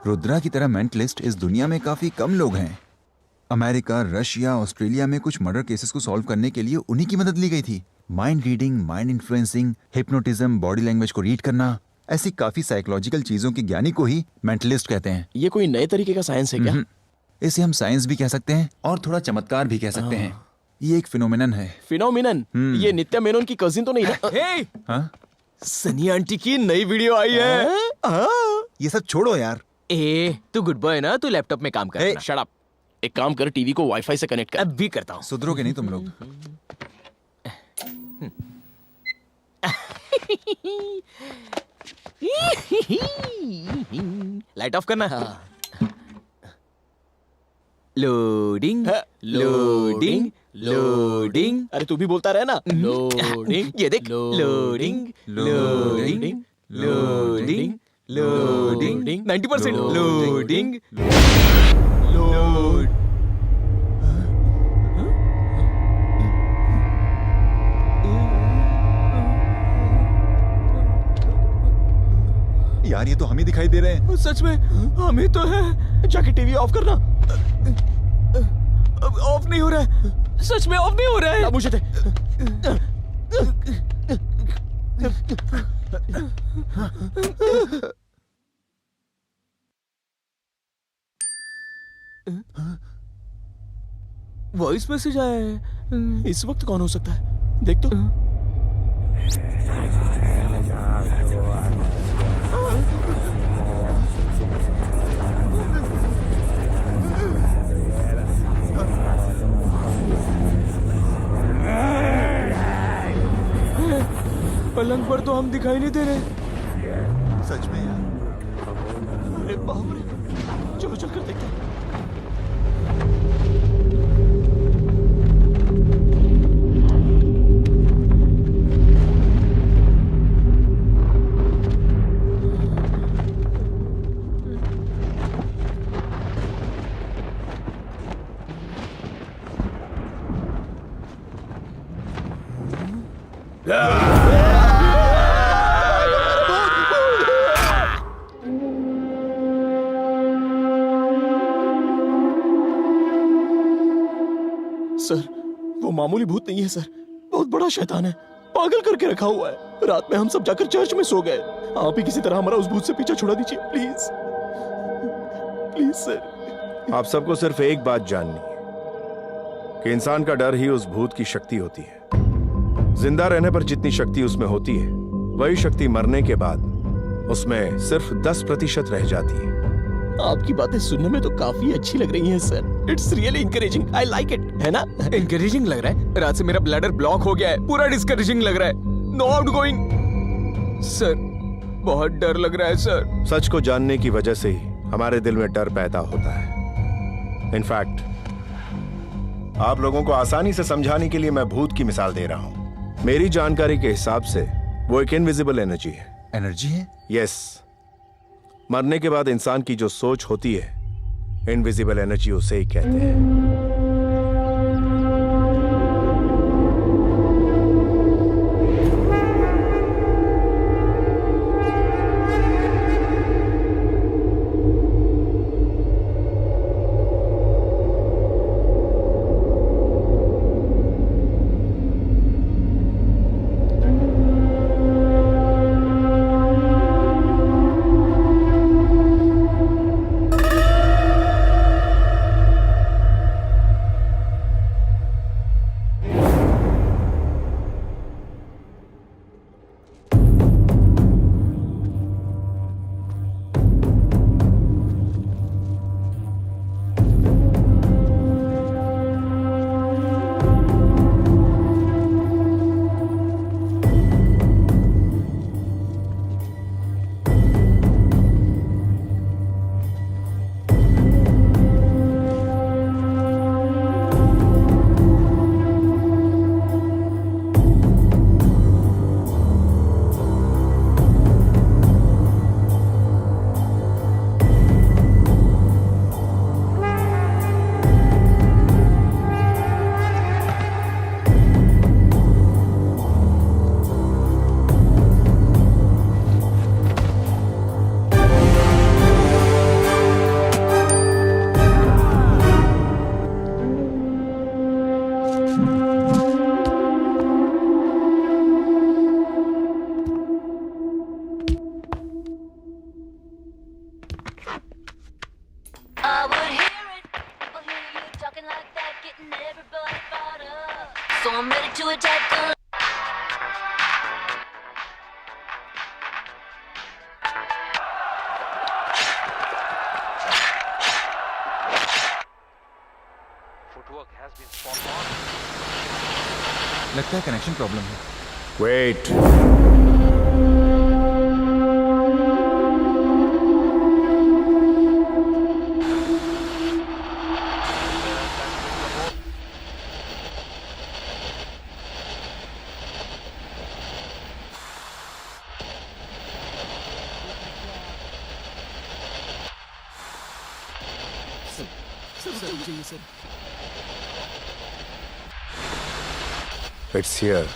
Rudra की तरह मेंटलिस्ट इस दुनिया में काफी कम लोग हैं। अमेरिका, रशिया, ऑस्ट्रेलिया में कुछ मर्डर केसेस को सॉल्व करने के लिए उन्हीं की मदद ली गई थी। Mind reading, mind influencing, hypnotism, body language को रीड करना, ऐसी काफी साइकोलॉजिकल चीजों के ज्ञानी को ही मेंटलिस्ट कहते हैं। ये कोई नए तरीके का साइंस है क्या? इसे हम साइंस भी कह सकते हैं और थोड़ा चमत्कार भी कह सकते हैं। ये एक फिनोमिनन है। फिनोमिनन? ये नित्या मेनन की कजिन तो नहीं है? हाँ? सनी आंटी की नई वीडियो आई है। ये सब छोड़ो यार। तू गुड बॉय ना, तू लैपटॉप में काम कर। Shut up. एक काम कर, टीवी को वाईफाई से कनेक्ट कर। अब भी करता हूँ। सुधरोगे नहीं तुम लोग। लाइट ऑफ करना। Loading loading loading. अरे तू भी बोलता रहे ना। लोडिंग। ये देख, loading loading loading loading 90%। Loading load. यार, ये तो हम ही दिखाई दे रहे हैं। सच में हम ही तो है। जाके टीवी ऑफ करना। ऑफ नहीं हो रहा है। सच में ऑफ नहीं हो रहा है। अब मुझे दे। वॉइस मैसेज आया है। इस वक्त कौन हो सकता है? देख तो। पलंग पर तो हम दिखाई नहीं दे रहे। सच में यार। अरे बाप रे, चलो चलकर देखते हैं। सर, वो मामूली भूत नहीं है सर, बहुत बड़ा शैतान है, पागल करके रखा हुआ है। रात में हम सब जाकर चर्च में सो गए। आप ही किसी तरह हमारा उस भूत से पीछा छुड़ा दीजिए प्लीज, प्लीज सर। आप सबको सिर्फ एक बात जाननी है कि इंसान का डर ही उस भूत की शक्ति होती है। जिंदा रहने पर जितनी शक्ति उसमें होती है, वही शक्ति मरने के बाद उसमें सिर्फ 10% रह जाती है। आपकी बातें सुनने में तो काफी अच्छी लग रही हैं sir. It's really encouraging, I like it, है ना? इंकरेजिंग लग रहा है? रात से मेरा ब्लैडर ब्लॉक हो गया है, पूरा डिस्करेजिंग लग रहा है। No outgoing. सर, बहुत डर लग रहा है सर। सच को जानने की वजह से ही हमारे दिल में डर पैदा होता है। इनफैक्ट आप लोगों को आसानी से समझाने के लिए मैं भूत की मिसाल दे रहा हूं। मेरी जानकारी के हिसाब से वो एक इनविजिबल एनर्जी है। एनर्जी है? यस। मरने के बाद इंसान की जो सोच होती है, इनविजिबल एनर्जी उसे ही कहते हैं। लगता है कनेक्शन प्रॉब्लम है। वेट। It's here.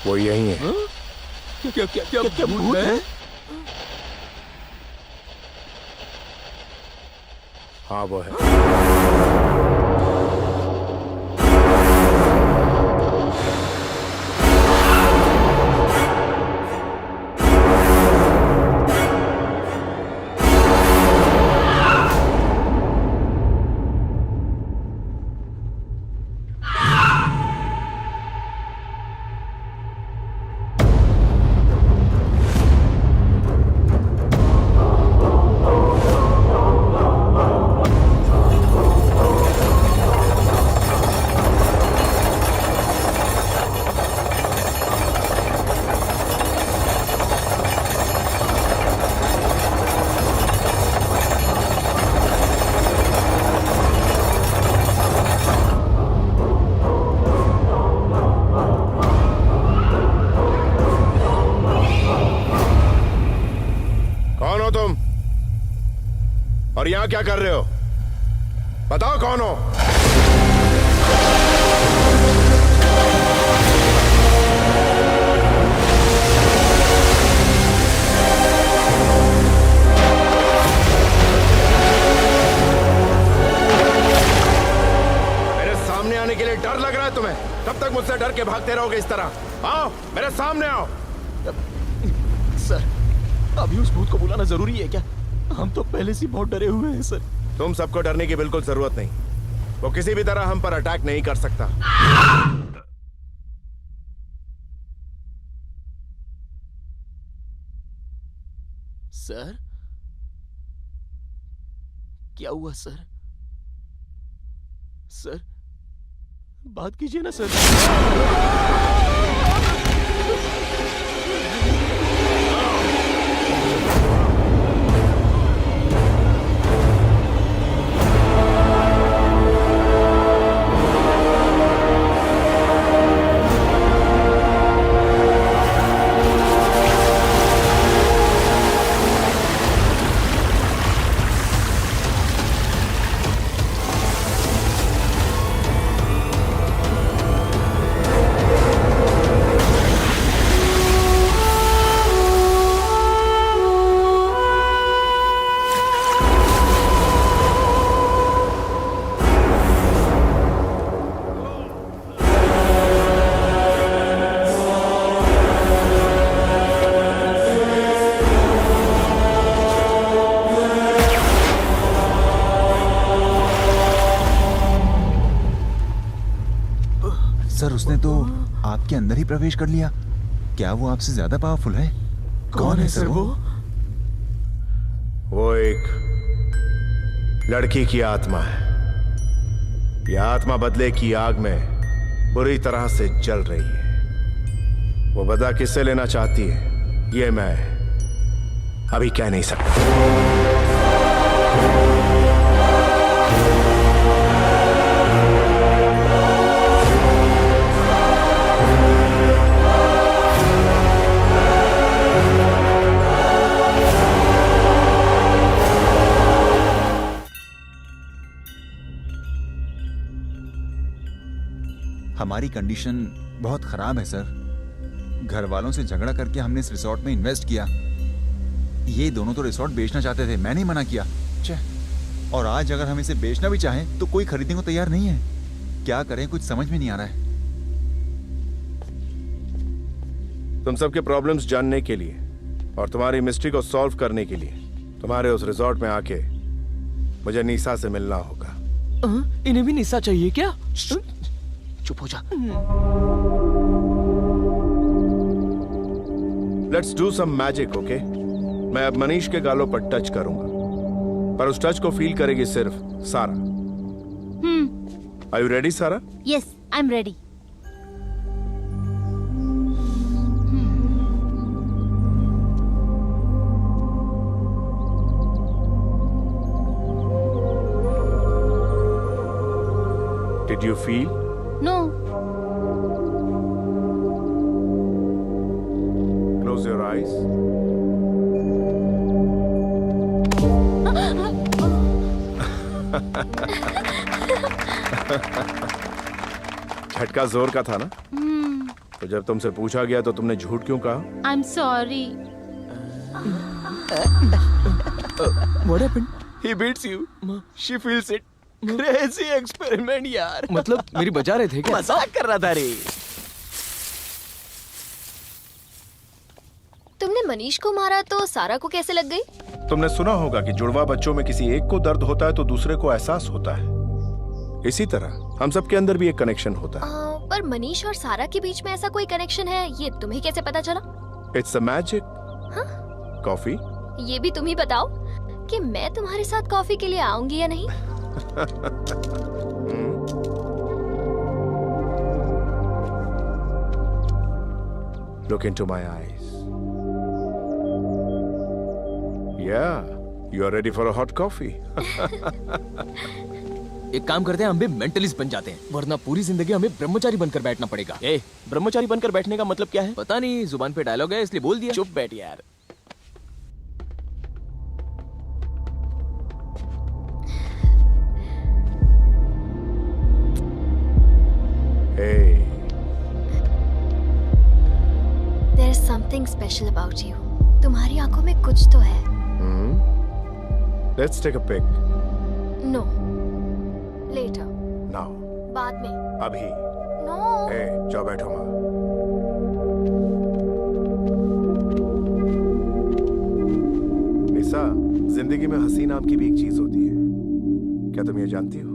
वो यही है। क्या क्या क्या क्या भूत है? हाँ वो है। यहाँ क्या कर रहे हो? बताओ कौन हो? मेरे सामने आने के लिए डर लग रहा है तुम्हें? कब तक मुझसे डर के भागते रहोगे इस तरह? आओ, मेरे सामने आओ। सर, अभी उस भूत को बुलाना जरूरी है क्या? हम तो पहले से बहुत डरे हुए हैं सर। तुम सबको डरने की बिल्कुल जरूरत नहीं। वो किसी भी तरह हम पर अटैक नहीं कर सकता। सर, क्या हुआ सर? सर, बात कीजिए ना सर। सर, उसने तो आपके अंदर ही प्रवेश कर लिया। क्या वो आपसे ज्यादा पावरफुल है? कौन है सर वो? वो एक लड़की की आत्मा है। यह आत्मा बदले की आग में बुरी तरह से जल रही है। वो बदला किससे लेना चाहती है, ये मैं अभी कह नहीं सकता। हमारी कंडीशन बहुत खराब है सर। घर वालों से झगड़ा करके हमने इस रिसोर्ट में इन्वेस्ट किया। ये दोनों तो रिसोर्ट बेचना चाहते थे, मैंने मना किया। और आज अगर हम इसे बेचना भी चाहें तो कोई खरीदने को तैयार नहीं है। क्या करें, कुछ समझ में नहीं आ रहा है। तुम सबके प्रॉब्लम्स जानने के लिए और तुम्हारी मिस्ट्री को सॉल्व करने के लिए तुम्हारे उस रिसोर्ट में आके मुझे निशा से मिलना होगा। इन्हें भी निशा चाहिए क्या? चुप हो जा। Let's do some magic, okay? मैं अब मनीष के गालों पर टच करूंगा, पर उस टच को फील करेगी सिर्फ सारा। आर यू रेडी सारा? Yes, I am ready. Did you feel? No. Close your eyes. झटका जोर का था ना? तो जब तुमसे पूछा गया तो तुमने झूठ क्यों कहा? I'm sorry. What happened? He beats you. She feels it. Crazy experiment यार। मतलब मेरी बजा रहे थे क्या? मजाक कर रहा था रे। तुमने मनीष को मारा तो सारा को कैसे लग गई? तुमने सुना होगा कि जुड़वा बच्चों में किसी एक को दर्द होता है तो दूसरे को एहसास होता है। इसी तरह हम सबके अंदर भी एक कनेक्शन होता है। पर मनीष और सारा के बीच में ऐसा कोई कनेक्शन है, ये तुम्हें कैसे पता चला? It's a magic. कॉफी? ये भी तुम ही बताओ कि मैं तुम्हारे साथ कॉफी के लिए आऊंगी या नहीं। Look into my eyes. Yeah, you are ready for a hot coffee. एक काम करते हैं, हम भी मेंटलिस्ट बन जाते हैं, वरना पूरी जिंदगी हमें ब्रह्मचारी बनकर बैठना पड़ेगा। ए, ब्रह्मचारी बनकर बैठने का मतलब क्या है? पता नहीं, जुबान पे डायलॉग है इसलिए बोल दिया। चुप बैठ यार। There is something special about you. तुम्हारी आंखों में कुछ तो है. Let's take a pic. No. Later. Now. बाद में. अभी. No. जाओ बैठो माँ. निसा, जिंदगी में हंसी नाम की भी एक चीज होती है. क्या तुम ये जानती हो?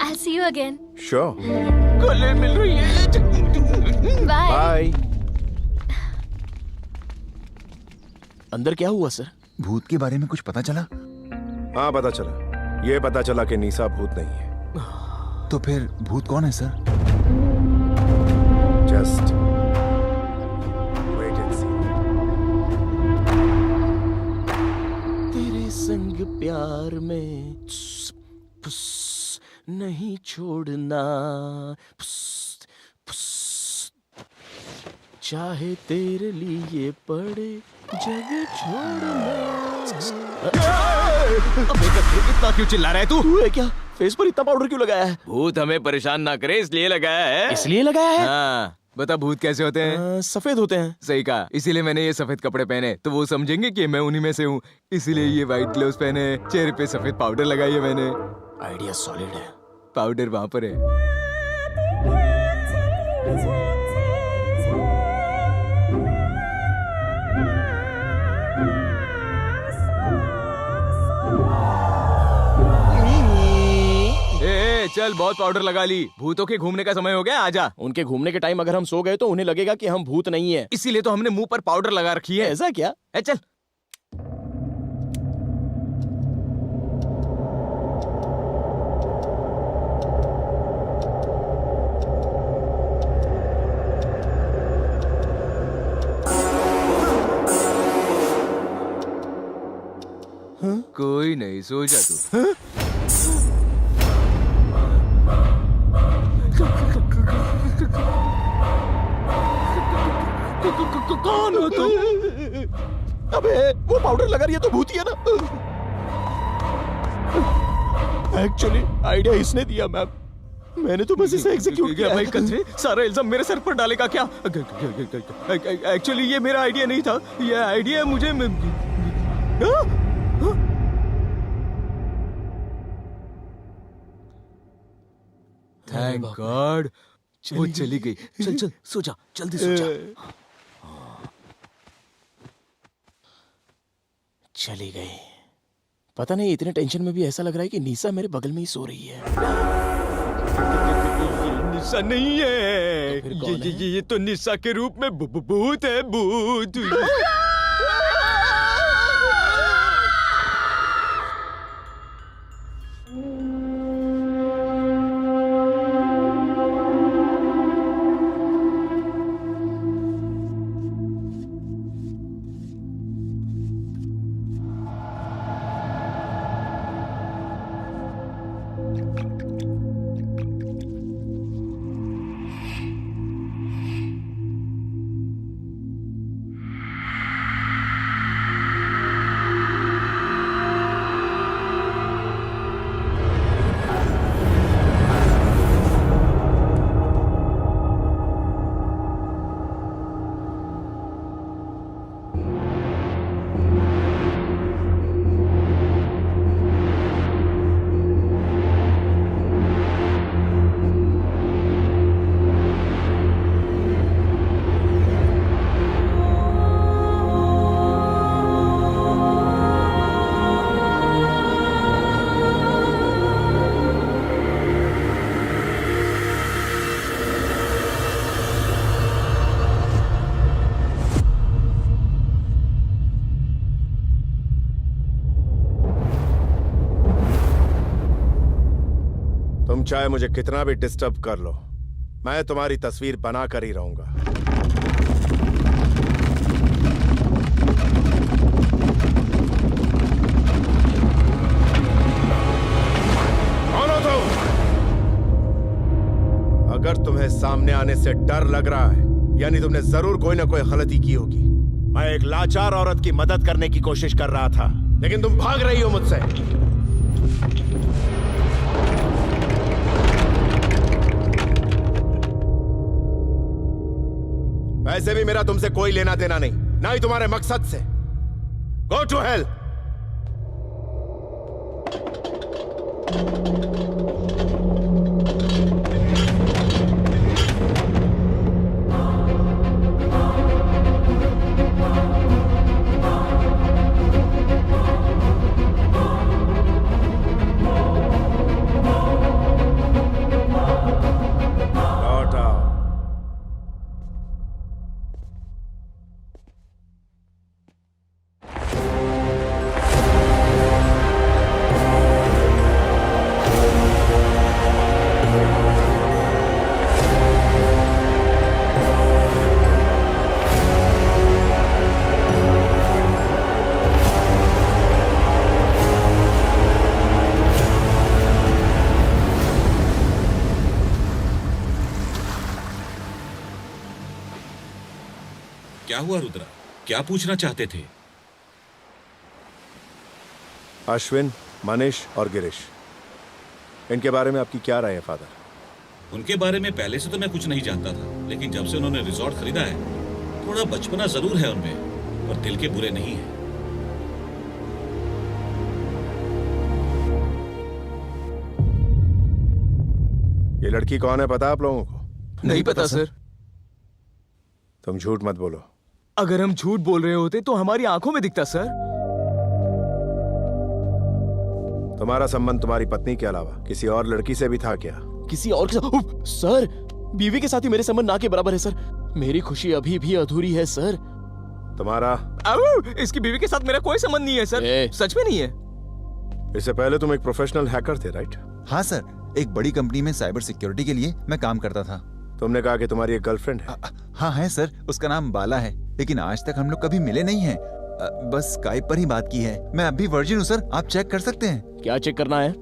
I'll see you again. Sure. गले मिल रही है. Bye. अंदर क्या हुआ सर? भूत के बारे में कुछ पता चला? हाँ पता चला. ये पता चला कि निसा भूत नहीं है. तो फिर भूत कौन है sir? Just wait and see. तेरे संग प्यार में नहीं छोड़ना, चाहे तेरे लिए पड़े जग छोड़ना. इतना क्यों चिल्ला रहा है तू? तू है क्या? फेस पर इतना पाउडर क्यों लगाया है? भूत हमें परेशान ना करे इसलिए लगाया है. इसलिए लगाया है? हाँ. बता भूत कैसे होते हैं? सफेद होते हैं. सही कहा. इसीलिए मैंने ये सफेद कपड़े पहने तो वो समझेंगे कि मैं उन्हीं में से हूँ. इसीलिए ये व्हाइट ग्लोव्स पहने, चेहरे पे सफेद पाउडर लगाई है मैंने. आइडिया सॉलिड है. पाउडर वहां पर है. चल बहुत पाउडर लगा ली. भूतों के घूमने का समय हो गया. आजा. उनके घूमने के टाइम अगर हम सो गए तो उन्हें लगेगा कि हम भूत नहीं है. इसीलिए तो हमने मुंह पर पाउडर लगा रखी है. ऐसा क्या? चल. कोई नहीं, सो जा तू. कौन हो तुम? अबे वो पाउडर लगा रही है तो भूत ही है ना. एक्चुअली आइडिया इसने दिया मैम. मैंने तो बस इसे एग्जीक्यूट किया. भाई कचरे सारा इल्जाम मेरे सर पर डालेगा क्या? एक्चुअली ये मेरा आइडिया नहीं था. ये आइडिया मुझे थैंक गॉड वो चली गई. चल चल सो जा, जल्दी सो जा. चली गई. पता नहीं इतने टेंशन में भी ऐसा लग रहा है कि निसा मेरे बगल में ही सो रही है. निसा नहीं है. ये तो निसा के रूप में भूत है. भूत. चाहे मुझे कितना भी डिस्टर्ब कर लो, मैं तुम्हारी तस्वीर बना कर ही रहूंगा। कौन हो तुम? अगर तुम्हें सामने आने से डर लग रहा है, यानी तुमने जरूर कोई ना कोई गलती की होगी। मैं एक लाचार औरत की मदद करने की कोशिश कर रहा था, लेकिन तुम भाग रही हो मुझसे। वैसे भी मेरा तुमसे कोई लेना देना नहीं, ना ही तुम्हारे मकसद से। Go to hell. क्या हुआ रुद्रा? क्या पूछना चाहते थे? अश्विन, मनीष और गिरीश, इनके बारे में आपकी क्या राय है फादर? उनके बारे में पहले से तो मैं कुछ नहीं जानता था, लेकिन जब से उन्होंने रिजॉर्ट खरीदा है, थोड़ा बचपना जरूर है उनमें, और दिल के बुरे नहीं है। ये लड़की कौन है पता आप लोगों को? नहीं पता सर। तुम झूठ मत बोलो। अगर हम झूठ बोल रहे होते तो हमारी आंखों में दिखता सर। तुम्हारा संबंध तुम्हारी पत्नी के अलावा किसी और लड़की से भी था क्या? किसी और के साथ? सर, बीवी के साथ ही मेरे संबंध ना के बराबर है सर। मेरी खुशी अभी भी अधूरी है सर। तुम्हारा? इसकी बीवी के साथ मेरा कोई संबंध नहीं है सर। सच में नहीं है। इससे पहले तुम एक प्रोफेशनल हैकर थे, राइट? हाँ सर, एक बड़ी कंपनी में साइबर सिक्योरिटी के लिए मैं काम करता था। तुमने कहा कि तुम्हारी एक गर्लफ्रेंड है। हाँ है सर, उसका नाम बाला है, लेकिन आज तक हम लोग कभी मिले नहीं हैं। बस स्काइप पर ही बात की है। मैं अभी वर्जिन हूँ सर, आप चेक कर सकते हैं। क्या चेक करना है?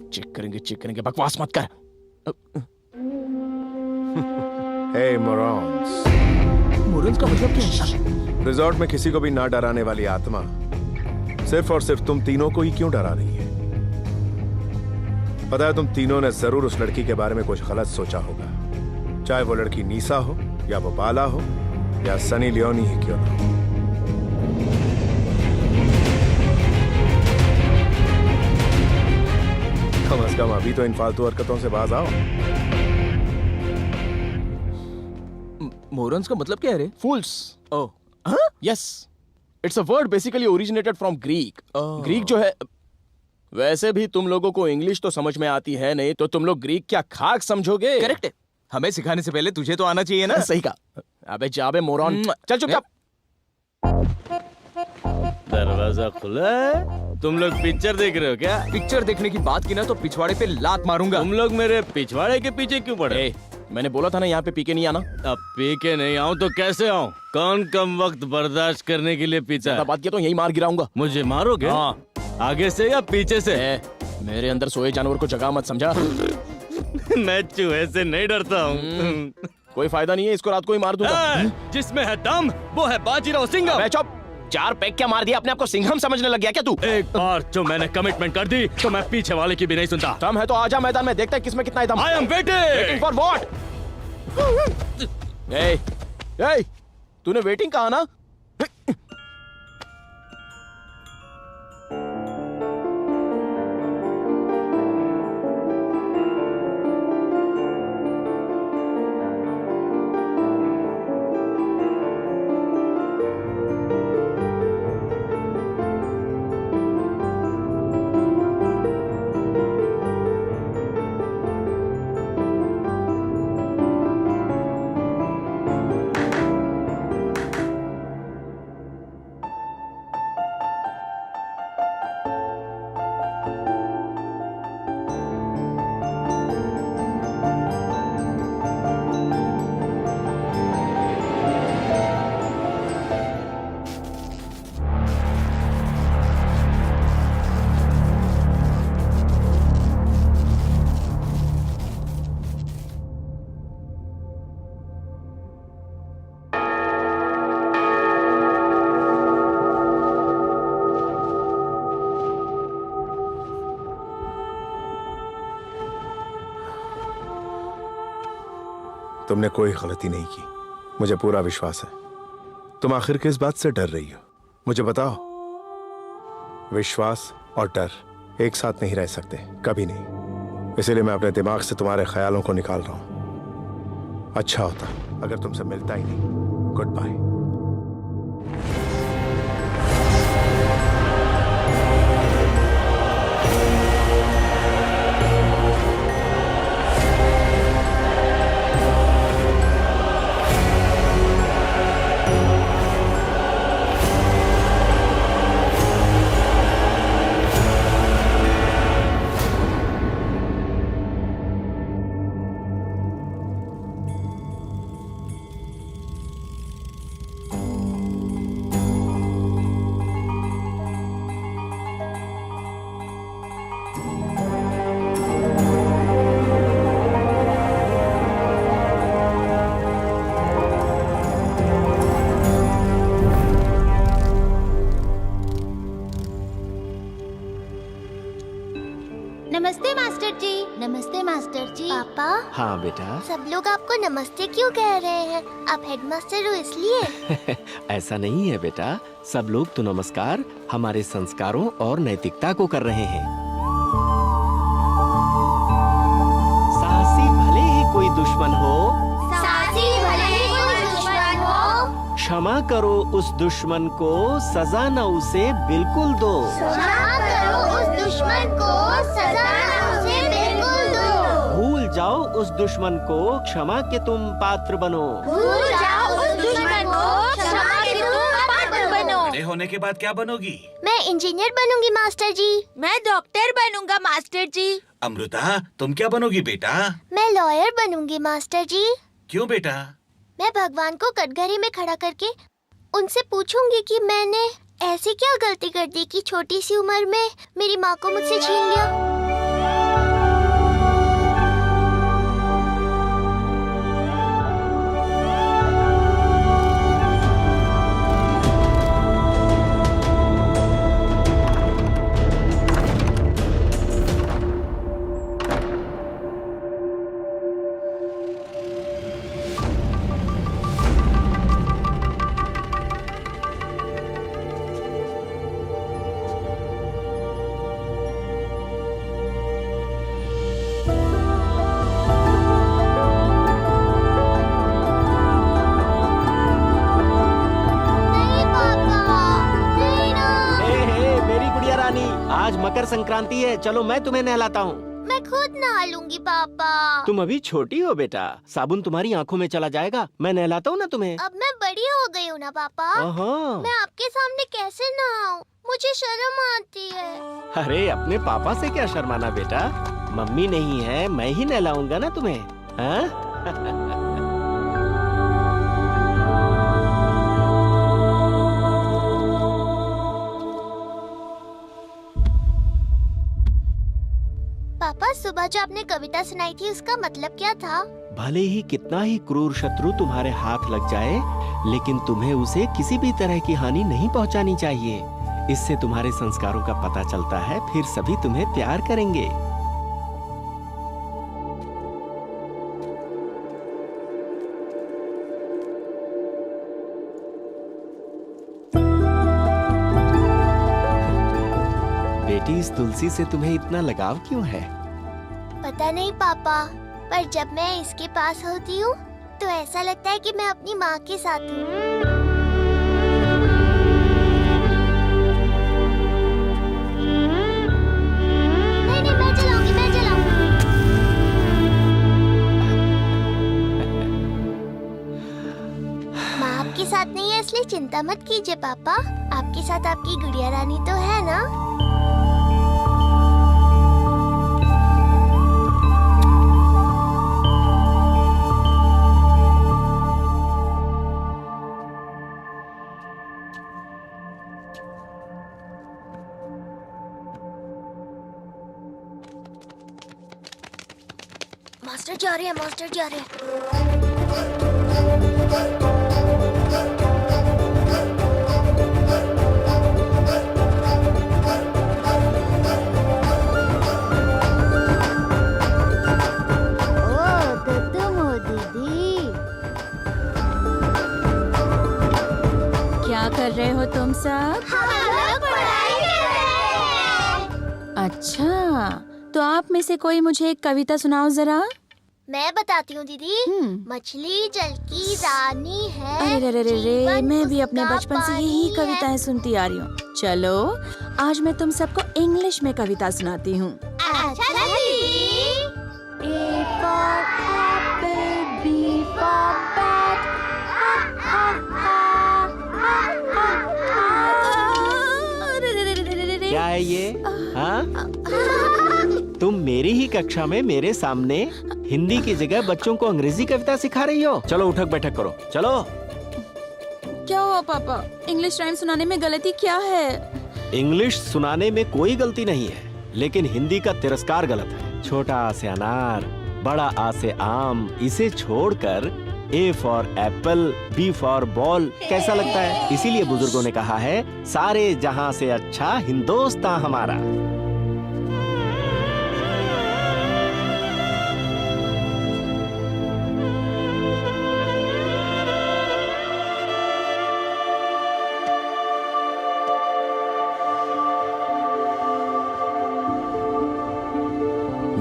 चेक करेंगे, बकवास मत कर। Hey, morons. मोरन्स का मतलब क्या है? रिजॉर्ट में किसी को भी ना डराने वाली आत्मा सिर्फ और सिर्फ तुम तीनों को ही क्यों डरा रही है? पता है, तुम तीनों ने जरूर उस लड़की के बारे में कुछ गलत सोचा होगा, चाहे वो लड़की नीसा हो, या वो बाला हो, या सनी लियोनी ही क्यों ना हो। कम से कम अभी तो इन फालतू हरकतों से बाज आओ। मोरन्स का मतलब क्या है रे? Fools. Oh, yes, it's a word basically originated from Greek. Greek जो है, वैसे भी तुम लोगों को इंग्लिश तो समझ में आती है नहीं, तो तुम लोग ग्रीक क्या खाक समझोगे? करेक्ट है। हमें सिखाने से पहले तुझे तो आना चाहिए ना। सही कहा। अबे जाबे मोरॉन, चल चुपचाप। दरवाजा खुला है। तुम लोग पिक्चर देख रहे हो क्या? पिक्चर देखने की बात की ना तो पिछवाड़े पे लात मारूंगा। तुम लोग मेरे पिछवाड़े के पीछे क्यों पड़े? मैंने बोला था ना यहाँ पे पी के नहीं आना। अब पी के नहीं आऊँ तो कैसे आऊँ? कौन कम वक्त बर्दाश्त करने के लिए पीछा? बात किया तो यही मार गिराऊंगा। मुझे मारोगे? हाँ। आगे से या पीछे से? मेरे अंदर सोए जानवर को जगह मत समझा। मैं चूहे से नहीं डरता हूँ। कोई फायदा नहीं है, इसको रात को ही मार दूंगा। जिसमें है दम वो है बाजीराव सिंघम। चुप, 4 पैक क्या मार दिया? अपने आप को सिंघम समझने लग गया क्या तू? एक बार जो मैंने कमिटमेंट कर दी तो मैं पीछे वाले की भी नहीं सुनता। दम है तो आजा मैदान में, देखता है किसमें कितना है दम। I am waiting for what? तूने वेटिंग कहा ना? तुमने कोई गलती नहीं की, मुझे पूरा विश्वास है। तुम आखिर किस बात से डर रही हो, मुझे बताओ। विश्वास और डर एक साथ नहीं रह सकते, कभी नहीं। इसीलिए मैं अपने दिमाग से तुम्हारे ख्यालों को निकाल रहा हूं। अच्छा होता अगर तुमसे मिलता ही नहीं। Good bye. नमस्ते मास्टर जी। नमस्ते मास्टर जी। पापा। हाँ बेटा। सब लोग आपको नमस्ते क्यों कह रहे हैं? आप हेडमास्टर हो इसलिए? ऐसा नहीं है बेटा, सब लोग तो नमस्कार हमारे संस्कारों और नैतिकता को कर रहे हैं। साहसी भले ही कोई दुश्मन हो, साहसी भले ही कोई दुश्मन हो, क्षमा करो उस दुश्मन को, सजा न उसे बिल्कुल दो। क्षमा करो उस दुश्मन को, सजा न उसे बिल्कुल दो। भूल जाओ उस दुश्मन को, क्षमा के तुम पात्र बनो। भूल जाओ उस दुश्मन को, क्षमा के तुम पात्र बनो। बड़े होने के बाद क्या बनोगी? मैं इंजीनियर बनूंगी मास्टर जी। मैं डॉक्टर बनूंगा मास्टर जी। अमृता, तुम क्या बनोगी बेटा? मैं लॉयर बनूंगी मास्टर जी। क्यों बेटा? मैं भगवान को कटघरे में खड़ा करके उनसे पूछूंगी कि मैंने ऐसी क्या गलती कर दी कि छोटी सी उम्र में मेरी माँ को मुझसे छीन लिया। आज मकर संक्रांति है, चलो मैं तुम्हें नहलाता हूँ। मैं खुद नहा लूंगी पापा। तुम अभी छोटी हो बेटा, साबुन तुम्हारी आंखों में चला जाएगा। मैं नहलाता हूँ ना तुम्हें। अब मैं बड़ी हो गई हूँ ना पापा। मैं आपके सामने कैसे नहाऊं? मुझे शर्म आती है। अरे अपने पापा से क्या शर्माना बेटा, मम्मी नहीं है, मैं ही नहलाऊंगा ना तुम्हें। हाँ? पापा, सुबह जो आपने कविता सुनाई थी उसका मतलब क्या था? भले ही कितना ही क्रूर शत्रु तुम्हारे हाथ लग जाए, लेकिन तुम्हें उसे किसी भी तरह की हानि नहीं पहुंचानी चाहिए। इससे तुम्हारे संस्कारों का पता चलता है, फिर सभी तुम्हें प्यार करेंगे। बेटी, इस तुलसी से तुम्हें इतना लगाव क्यों है? पता नहीं पापा, पर जब मैं इसके पास होती हूँ तो ऐसा लगता है कि मैं अपनी माँ के साथ हूँ। नहीं नहीं, मैं जलाऊंगी, मैं जलाऊंगी। माँ आपके साथ नहीं है इसलिए चिंता मत कीजिए पापा। आपके साथ आपकी गुड़िया रानी तो है ना? मास्टर जा रहे हैं, मास्टर जा रहे हैं। ओ, तो तुम हो दीदी। सब? अच्छा, तो आप में से कोई मुझे एक कविता सुनाओ जरा। मैं बताती हूँ दीदी। मछली जल की रानी है। अरे रे रे रे, मैं भी अपने बचपन से यही कविताएं सुनती आ रही हूँ। चलो, आज मैं तुम सबको इंग्लिश में कविता सुनाती हूँ। अच्छा दीदी। A for apple, B for bat. क्या है ये? हाँ? तुम मेरी ही कक्षा में मेरे सामने हिंदी की जगह बच्चों को अंग्रेजी कविता सिखा रही हो? चलो उठक बैठक करो, चलो। क्या हुआ पापा? इंग्लिश राइम सुनाने में गलती क्या है? इंग्लिश सुनाने में कोई गलती नहीं है, लेकिन हिंदी का तिरस्कार गलत है। छोटा आ से अनार, बड़ा आ से आम, इसे छोड़कर A for Apple, B for ball कैसा लगता है? इसीलिए बुजुर्गों ने कहा है, सारे जहां से अच्छा हिंदुस्तान हमारा।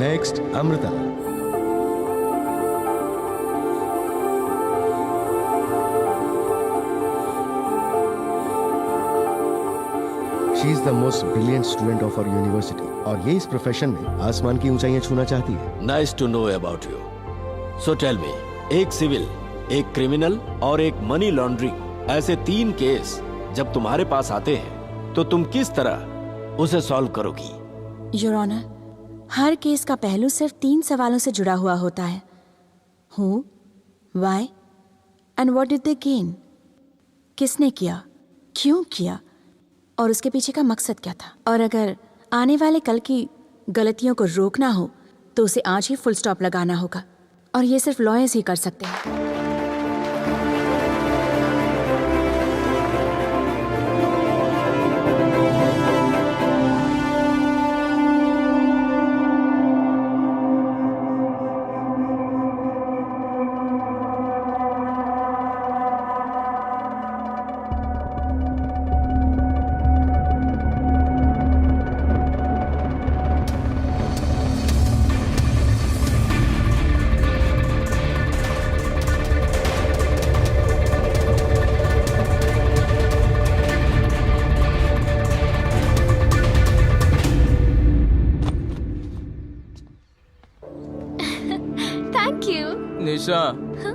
Next Amrita. She is the most brilliant student of our university और ये इस प्रोफेशन में आसमान की ऊंचाइयां छूना चाहती है। Nice to know about you. So tell me, एक सिविल, एक क्रिमिनल और एक मनी लॉन्ड्रिंग, ऐसे 3 केस जब तुम्हारे पास आते हैं तो तुम किस तरह उसे सॉल्व करोगी? योर ऑनर, हर केस का पहलू सिर्फ 3 सवालों से जुड़ा हुआ होता है। Who, why and what did they gain? किसने किया, क्यों किया और उसके पीछे का मकसद क्या था? और अगर आने वाले कल की गलतियों को रोकना हो तो उसे आज ही फुल स्टॉप लगाना होगा और ये सिर्फ लॉयर्स ही कर सकते हैं। Nisha,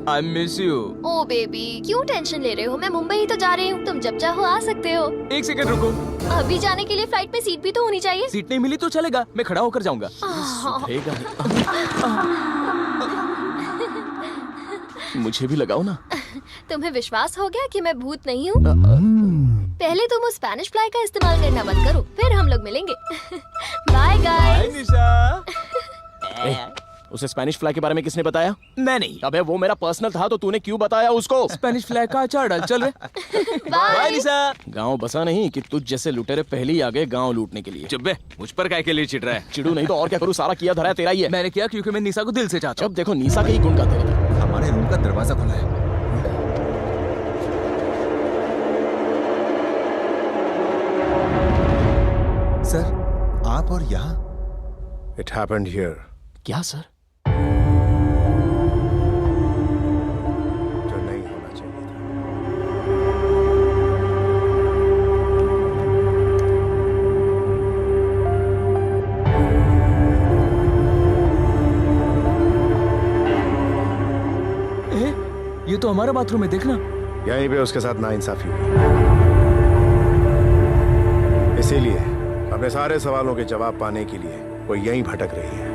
I miss you. Oh baby, क्यों टेंशन ले रहे हो? मैं मुंबई ही तो जा रही हूँ, तुम जब चाहो आ सकते हो। 1 सेकंड रुको। अभी जाने के लिए फ्लाइट में सीट भी तो होनी चाहिए। सीट नहीं मिली तो चलेगा, मैं खड़ा होकर जाऊंगा। मुझे भी लगाओ ना। तुम्हें विश्वास हो गया कि मैं भूत नहीं हूँ? पहले तुम उस स्पेनिश फ्लाई का इस्तेमाल करना बंद करो, फिर हम लोग मिलेंगे। Bye guys. निशा। उसे स्पेनिश फ्लाई के बारे में किसने बताया? मैं नहीं। अबे वो मेरा पर्सनल था तो तूने क्यों बताया उसको? स्पेनिश फ्लाई का अचार डाल। चल रहे। बाय निशा। गांव बसा नहीं कि तुझ जैसे लुटेरे पहले ही आ गए गांव लूटने के लिए। चुप बे, मुझ पर काय के लिए चिढ़ रहा है? चिड़ू नहीं तो और क्या करूँ, सारा किया धरा तेरा ही है। मैंने किया क्योंकि मैं निशा को दिल से चाहता हूँ। जब देखो निशा के ही गुण गाते रहते। हमारे रूम का दरवाजा खुला है। सर, आप और यहाँ? It happened here. क्या सर? जो नहीं होना चाहिए था। ये तो हमारा बाथरूम है, देखना। यहीं पे उसके साथ नाइंसाफी हुई, इसीलिए अपने सारे सवालों के जवाब पाने के लिए वो यहीं भटक रही है।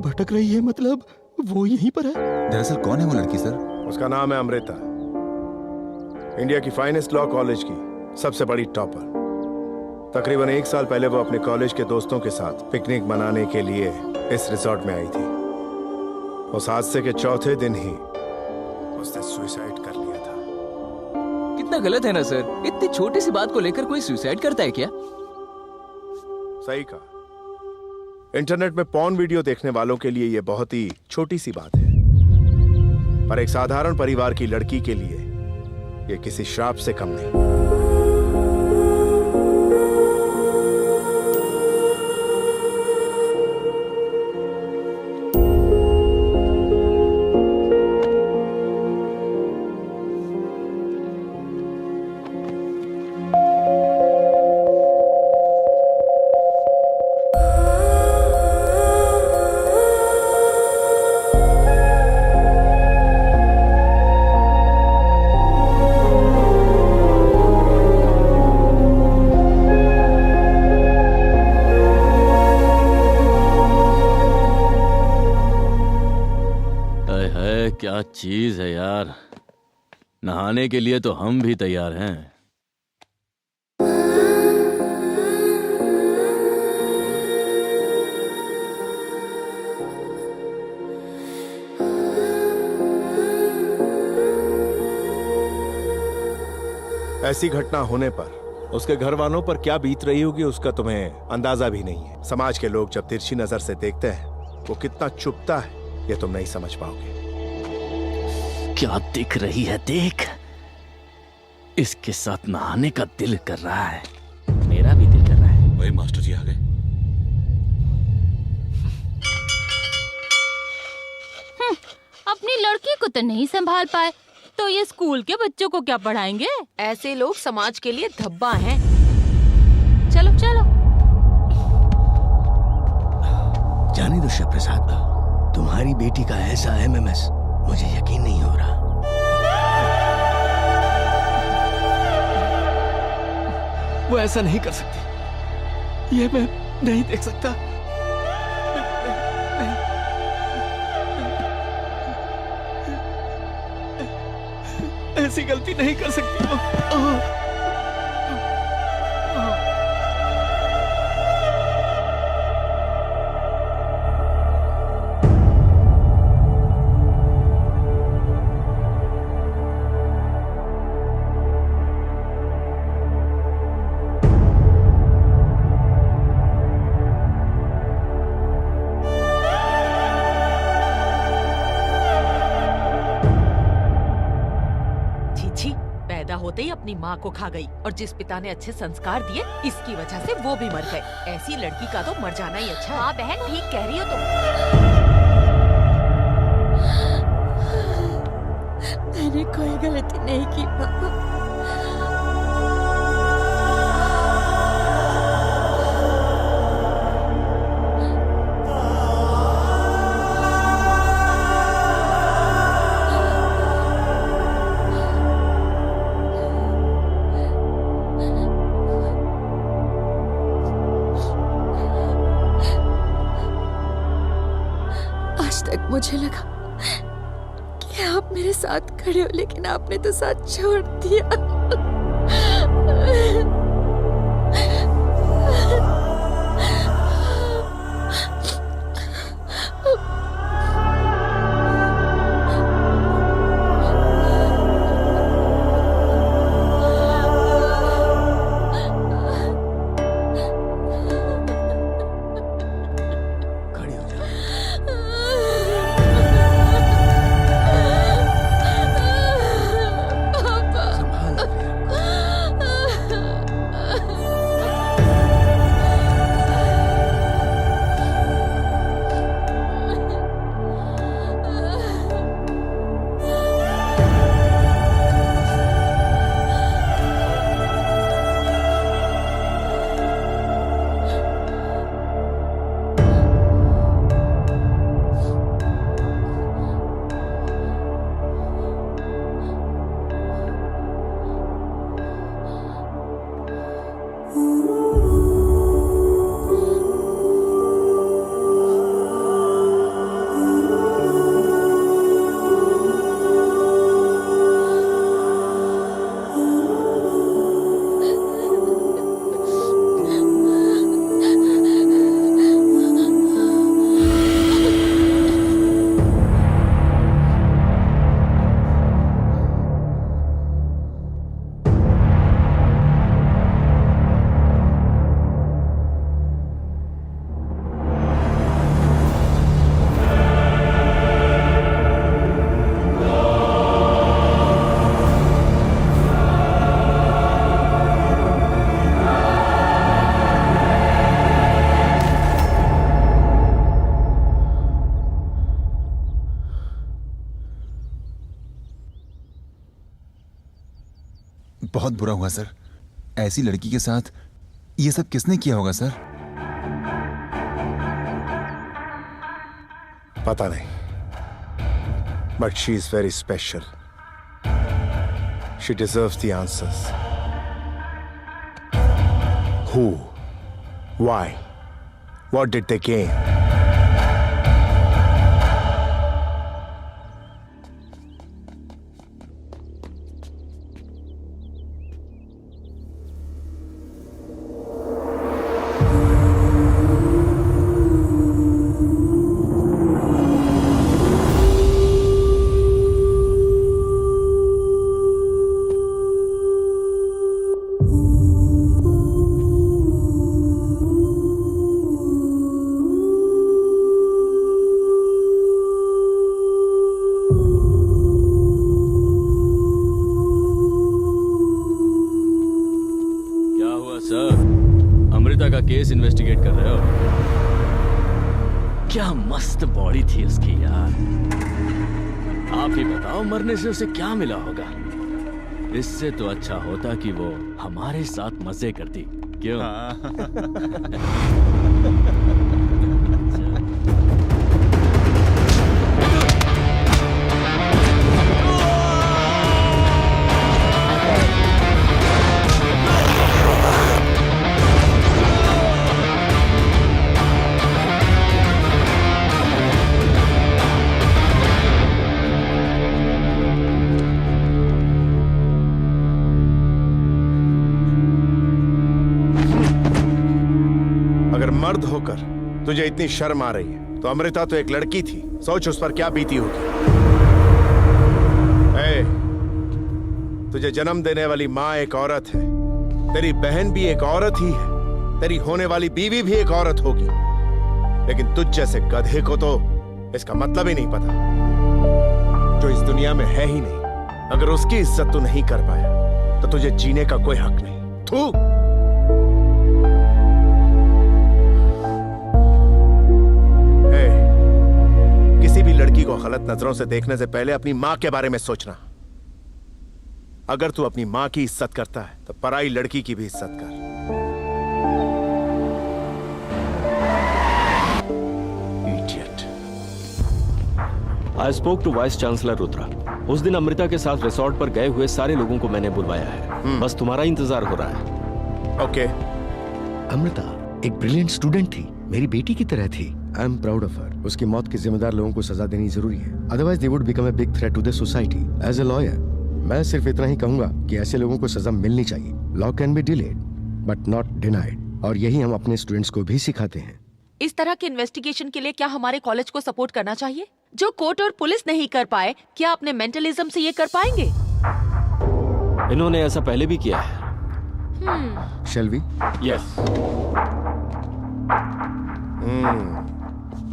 भटक रही है मतलब वो यहीं पर है? दरअसल कौन है वो लड़की सर? उसका नाम है अमृता, इंडिया की फाइनेस्ट लॉ कॉलेज की सबसे बड़ी टॉपर। तकरीबन 1 साल पहले वो अपने कॉलेज के दोस्तों के साथ पिकनिक मनाने के लिए इस रिसोर्ट में आई थी। उस हादसे के चौथे दिन ही उसने सुसाइड कर लिया था। कितना गलत है ना सर, इतनी छोटी सी बात को लेकर कोई सुसाइड करता है क्या? सही कहा। इंटरनेट में पॉर्न वीडियो देखने वालों के लिए यह बहुत ही छोटी सी बात है, पर एक साधारण परिवार की लड़की के लिए यह किसी श्राप से कम नहीं। क्या चीज है यार, नहाने के लिए तो हम भी तैयार हैं। ऐसी घटना होने पर उसके घर वालों पर क्या बीत रही होगी उसका तुम्हें अंदाजा भी नहीं है। समाज के लोग जब तिरछी नजर से देखते हैं वो कितना चुभता है ये तुम नहीं समझ पाओगे। क्या दिख रही है देख, इसके साथ नहाने का दिल कर रहा है, मेरा भी दिल कर रहा है। वही मास्टर जी आ गए। अपनी लड़की को तो नहीं संभाल पाए तो ये स्कूल के बच्चों को क्या पढ़ाएंगे? ऐसे लोग समाज के लिए धब्बा हैं। चलो चलो। जाने दो शिव प्रसाद, तुम्हारी बेटी का ऐसा एमएमएस मुझे यकीन नहीं हो रहा। वो ऐसा नहीं कर सकती, ये मैं नहीं देख सकता। ऐसी गलती नहीं कर सकती वो। होते ही अपनी माँ को खा गई, और जिस पिता ने अच्छे संस्कार दिए इसकी वजह से वो भी मर गए। ऐसी लड़की का तो मर जाना ही अच्छा। हाँ बहन ठीक कह रही हो तुम। मैंने कोई गलती नहीं की पापा। मुझे लगा कि आप मेरे साथ खड़े हो, लेकिन आपने तो साथ छोड़ दिया। बहुत बुरा हुआ सर। ऐसी लड़की के साथ ये सब किसने किया होगा सर? पता नहीं, but she is very special. She deserves the answers. Who? Why? What did they gain? Case investigate कर रहे हो? क्या मस्त बॉडी थी उसकी यार। आप ही बताओ, मरने से उसे क्या मिला होगा? इससे तो अच्छा होता कि वो हमारे साथ मजे करती। क्यों? मर्द होकर तुझे इतनी शर्म आ रही है तो अमृता तो एक लड़की थी, सोच उस पर क्या बीती होगी। तुझे जन्म देने वाली माँ एक औरत है, तेरी बहन भी एक औरत ही है, तेरी होने वाली बीवी भी एक औरत होगी, लेकिन तुझ जैसे गधे को तो इसका मतलब ही नहीं पता, जो इस दुनिया में है ही नहीं। अगर उसकी इज्जत तू नहीं कर पाया तो तुझे जीने का कोई हक नहीं। थू। किसी भी लड़की को गलत नजरों से देखने से पहले अपनी मां के बारे में सोचना। अगर तू अपनी मां की इज्जत करता है तो पराई लड़की की भी इज्जत कर। Idiot. I spoke to vice chancellor Rudra. उस दिन अमृता के साथ रिसोर्ट पर गए हुए सारे लोगों को मैंने बुलवाया है। बस तुम्हारा इंतजार हो रहा है। ओके। अमृता एक ब्रिलियंट स्टूडेंट थी, मेरी बेटी की तरह थी। I am proud of her. उसकी मौत के जिम्मेदार लोगों को सजा देनी जरूरी है, otherwise they would become a big threat to the society. As a lawyer मैं सिर्फ इतना ही कहूंगा कि ऐसे लोगों को सजा मिलनी चाहिए। Law can be delayed but not denied, और यही हम अपने स्टूडेंट्स को भी सिखाते हैं। इस तरह के इन्वेस्टिगेशन के लिए क्या हमारे कॉलेज को सपोर्ट करना चाहिए? जो कोर्ट और पुलिस नहीं कर पाए, क्या अपने मेंटलिज्म से ये कर पाएंगे? इन्होंने ऐसा पहले भी किया है। Shall we? यस।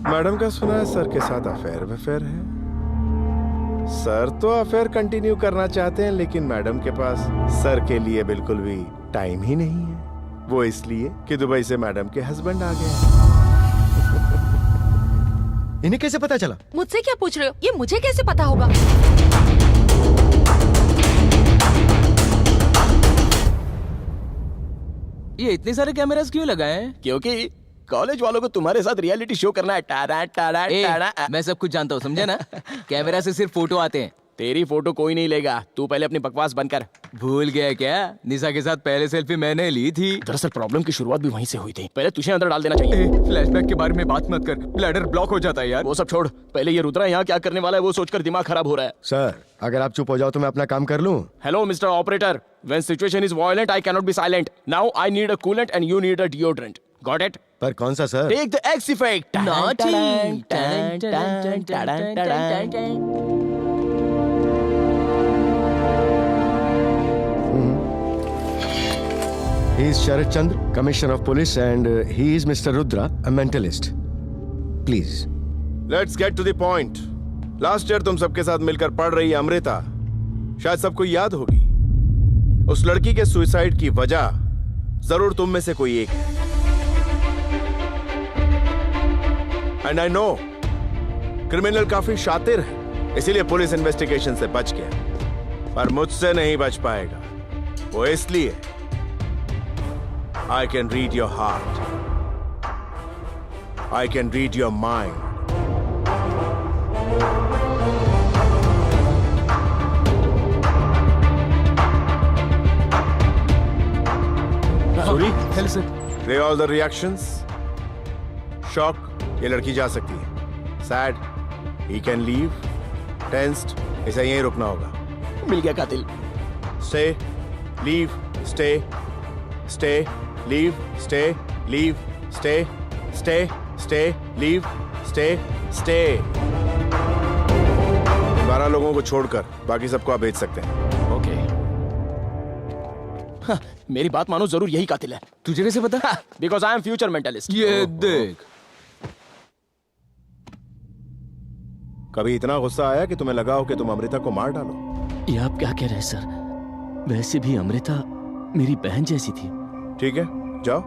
मैडम का सुना है सर के साथ अफेयर है। सर तो अफेयर कंटिन्यू करना चाहते हैं, लेकिन मैडम के पास सर के लिए बिल्कुल भी टाइम ही नहीं है। वो इसलिए कि दुबई से मैडम के हस्बैंड आ गए। इन्हें कैसे पता चला? मुझसे क्या पूछ रहे हो? ये मुझे कैसे पता होगा? ये इतने सारे कैमरास क्यों लगाए हैं? क्योंकि कॉलेज वालों को तुम्हारे साथ रियलिटी शो करना है। टारा टारा टारा। मैं सब कुछ जानता हूँ, समझे ना? कैमरा से सिर्फ फोटो आते हैं। तेरी फोटो कोई नहीं लेगा, तू पहले अपनी बकवास बंद कर। भूल गया क्या? निशा के साथ पहले सेल्फी मैंने ली थी। दरअसल प्रॉब्लम की शुरुआत भी वहीं से हुई थी। पहले तुझे अंदर डाल देना चाहिए। फ्लैशबैक के बारे में बात मत कर, ब्लैडर ब्लॉक हो जाता है यार। वो सब छोड़, पहले ये रुद्रा यहाँ क्या करने वाला है वो सोचकर दिमाग खराब हो रहा है। सर अगर आप चुप हो जाओ तो मैं अपना काम कर लूं। Hello mister operator, when situation is violent I can not be silent. Now I need a coolant and you need a deodorant. Got it? पर कौन सा sir? Take the Axe effect. He is Sharat Chandra, Commissioner of Police, and he is Mr. Rudra, a mentalist. Please. Let's get to the point. Last year तुम सबके साथ मिलकर पढ़ रही अमृता शायद सबको याद होगी। उस लड़की के सुसाइड की वजह जरूर तुम में से कोई एक है। And I know क्रिमिनल काफी शातिर है, इसीलिए पुलिस इन्वेस्टिगेशन से बच गया, पर मुझसे नहीं बच पाएगा। वो इसलिए I can read your heart. I can read your mind. Sorry? Hello, sir. Play all the reactions. Shock, ये लड़की जा सकती है. Sad, he can leave. Tensed, इसे यहीं रुकना होगा. मिल गया कातिल. Stay, leave, stay, stay, leave, stay, leave, stay, stay, stay, leave, stay, stay. 12 लोगों को छोड़कर बाकी सबको आप भेज सकते हैं. ओके. हाँ, मेरी बात मानो, जरूर यही कातिल है. तुझे कैसे पता? Because I am future mentalist. ये देख. कभी इतना गुस्सा आया कि तुम्हें लगा हो कि तुम अमृता को मार डालो? ये आप क्या कह रहे हैं सर? वैसे भी अमृता मेरी बहन जैसी थी. ठीक है, जाओ.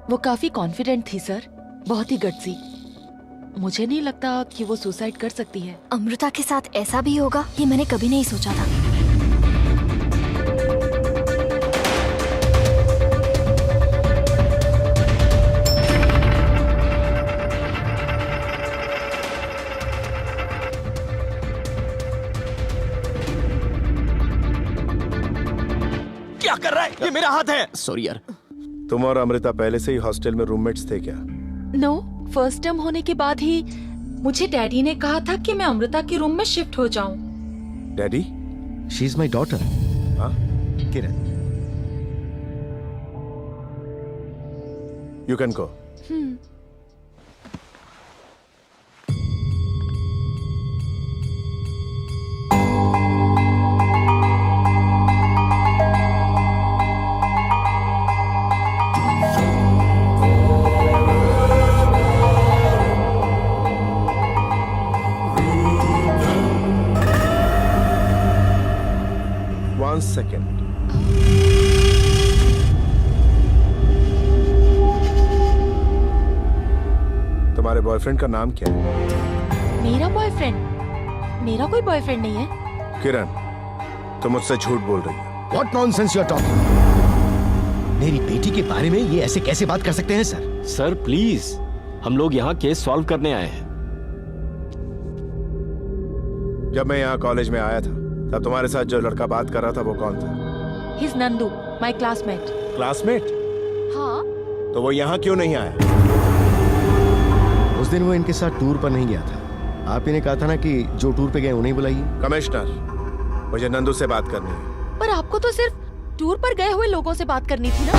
वो काफी कॉन्फिडेंट थी सर, बहुत ही गट्सी. मुझे नहीं लगता कि वो सुसाइड कर सकती है. अमृता के साथ ऐसा भी होगा ये मैंने कभी नहीं सोचा था. क्या कर रहा है? ये मेरा हाथ है. सॉरी यार. तुम और अमृता पहले से ही हॉस्टल में रूममेट्स थे क्या? नो, फर्स्ट टर्म होने के बाद ही मुझे डैडी ने कहा था कि मैं अमृता के रूम में शिफ्ट हो जाऊं. Daddy? She is my daughter. हाँ? किरण. You can go. One second. तुम्हारे बॉयफ्रेंड का नाम क्या है? मेरा बॉयफ्रेंड? मेरा कोई बॉयफ्रेंड नहीं है. किरण, तुम मुझसे झूठ बोल रही हो. What nonsense you are talking? मेरी बेटी के बारे में ये ऐसे कैसे बात कर सकते हैं सर? सर प्लीज, हम लोग यहाँ केस सॉल्व करने आए हैं. जब मैं यहाँ कॉलेज में आया था तब तुम्हारे साथ जो लड़का बात कर रहा था वो कौन था? He's Nandu, my classmate. Classmate? हाँ. तो वो यहाँ क्यों नहीं आया? उस दिन वो इनके साथ टूर पर नहीं गया था. आप ही ने कहा था ना कि जो टूर पे गए उन्हें बुलाइए. कमिश्नर, मुझे नंदू से बात करनी है. पर आपको तो सिर्फ टूर पर गए हुए लोगों से बात करनी थी ना.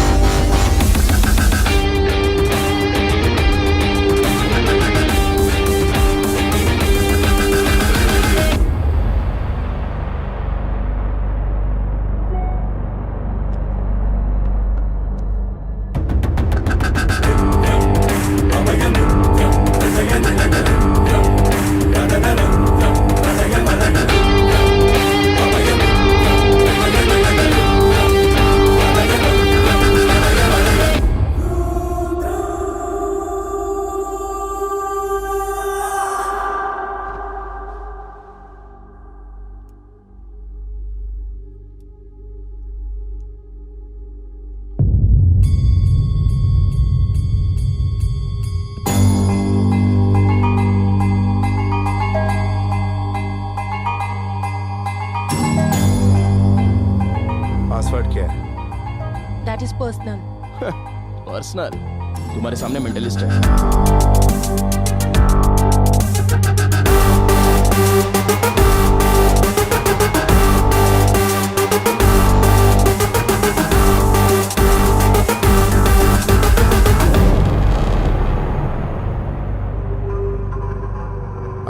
पासवर्ड क्या है? That is personal. पर्सनल? तुम्हारे सामने मेंटलिस्ट है.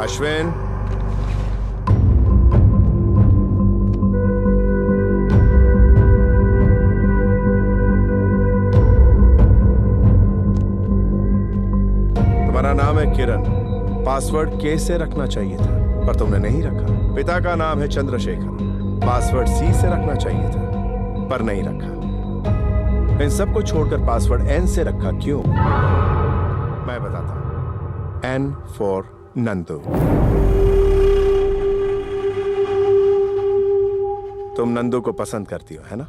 अश्विन, तुम्हारा नाम है किरण. पासवर्ड के से रखना चाहिए था पर तुमने नहीं रखा. पिता का नाम है चंद्रशेखर. पासवर्ड सी से रखना चाहिए था पर नहीं रखा. इन सबको छोड़कर पासवर्ड एन से रखा क्यों? मैं बताता हूं. N for Nandu. तुम नंदू को पसंद करती हो, है ना?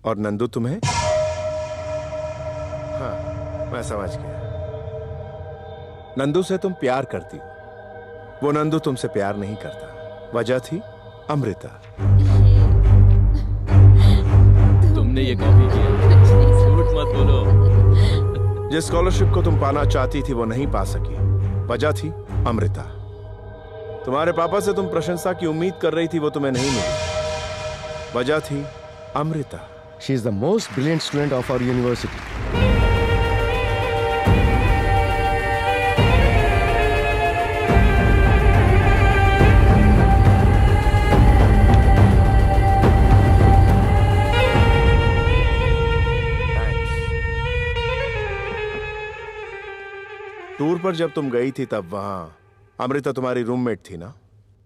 और नंदू तुम्हें? हाँ, मैं समझ गया। नंदू से तुम प्यार करती हो, वो नंदू तुमसे प्यार नहीं करता। वजह थी अमृता। तुमने ये कॉपी किया, झूठ मत बोलो। जिस स्कॉलरशिप को तुम पाना चाहती थी वो नहीं पा सकी, वजह थी अमृता। तुम्हारे पापा से तुम प्रशंसा की उम्मीद कर रही थी, वो तुम्हें नहीं मिली, वजह थी Amrita. She is the most brilliant student of our university. Tour पर जब तुम गई थी तब वहां अमृता तुम्हारी रूममेट थी ना?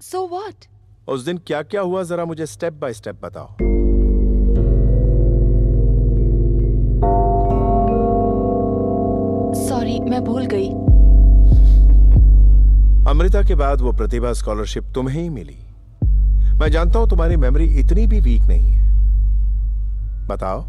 So what? उस दिन क्या क्या हुआ जरा मुझे स्टेप बाय स्टेप बताओ। सॉरी, मैं भूल गई। अमृता के बाद वो प्रतिभा स्कॉलरशिप तुम्हें ही मिली। मैं जानता हूं तुम्हारी मेमोरी इतनी भी वीक नहीं है। बताओ।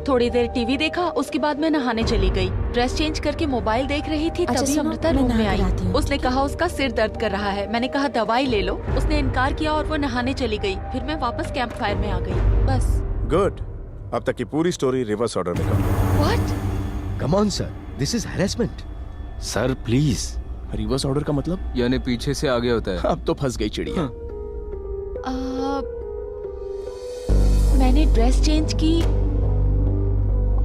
थोड़ी देर टीवी देखा, उसके बाद मैं नहाने चली गई। ड्रेस चेंज करके मोबाइल देख रही थी, तभी अमृता रूम में आई। उसने कहा उसका सिर दर्द कर रहा है। मैंने कहा दवाई ले लो। उसने इनकार किया और वो नहाने चली गई। फिर मैं वापस कैंप फायर में आ गई, बस। गुड। अब तक की पूरी स्टोरी रिवर्स ऑर्डर में करो। What? Come on sir, this is harassment. Sir please. Reverse order का मतलब? यानी पीछे से आगे होता है। अब तो फंस गई चिड़िया। मैंने ड्रेस चेंज की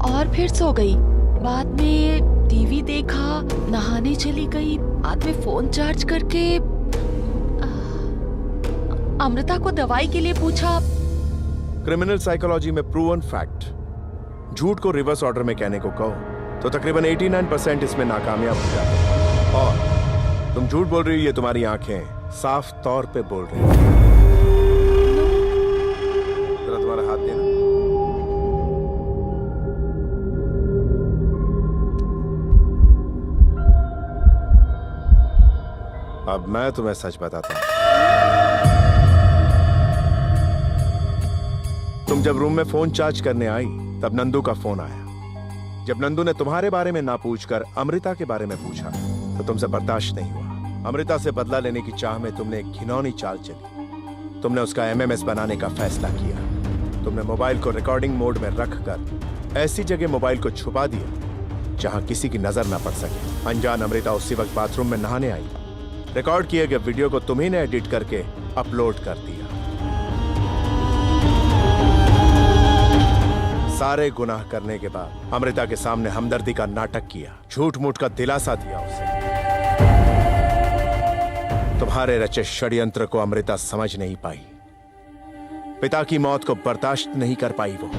और फिर सो गई। बाद में टीवी देखा, नहाने चली गई, बाद में फोन चार्ज करके अमृता को दवाई के लिए पूछा। क्रिमिनल साइकोलॉजी में प्रूवन फैक्ट, झूठ को रिवर्स ऑर्डर में कहने को कहो तो तकरीबन 89% इसमें नाकामयाब हो जाते हैं। और तुम झूठ बोल रही हो, ये तुम्हारी आंखें साफ तौर पे बोल रही हैं। जरा तुम्हारा हाथ देना। अब मैं तुम्हें सच बताता हूं। तुम जब रूम में फोन चार्ज करने आई तब नंदू का फोन आया। जब नंदू ने तुम्हारे बारे में ना पूछकर अमृता के बारे में पूछा तो तुमसे बर्दाश्त नहीं हुआ। अमृता से बदला लेने की चाह में तुमने एक घिनौनी चाल चली। तुमने उसका एमएमएस बनाने का फैसला किया। तुमने मोबाइल को रिकॉर्डिंग मोड में रखकर ऐसी जगह मोबाइल को छुपा दिया जहां किसी की नजर ना पड़ सके। अनजान अमृता उसी वक्त बाथरूम में नहाने आई। रिकॉर्ड किए गए वीडियो को तुम्ही ने एडिट करके अपलोड कर दिया। सारे गुनाह करने के बाद अमृता के सामने हमदर्दी का नाटक किया, झूठ मूठ का दिलासा दिया उसे। तुम्हारे रचे षड्यंत्र को अमृता समझ नहीं पाई। पिता की मौत को बर्दाश्त नहीं कर पाई वो।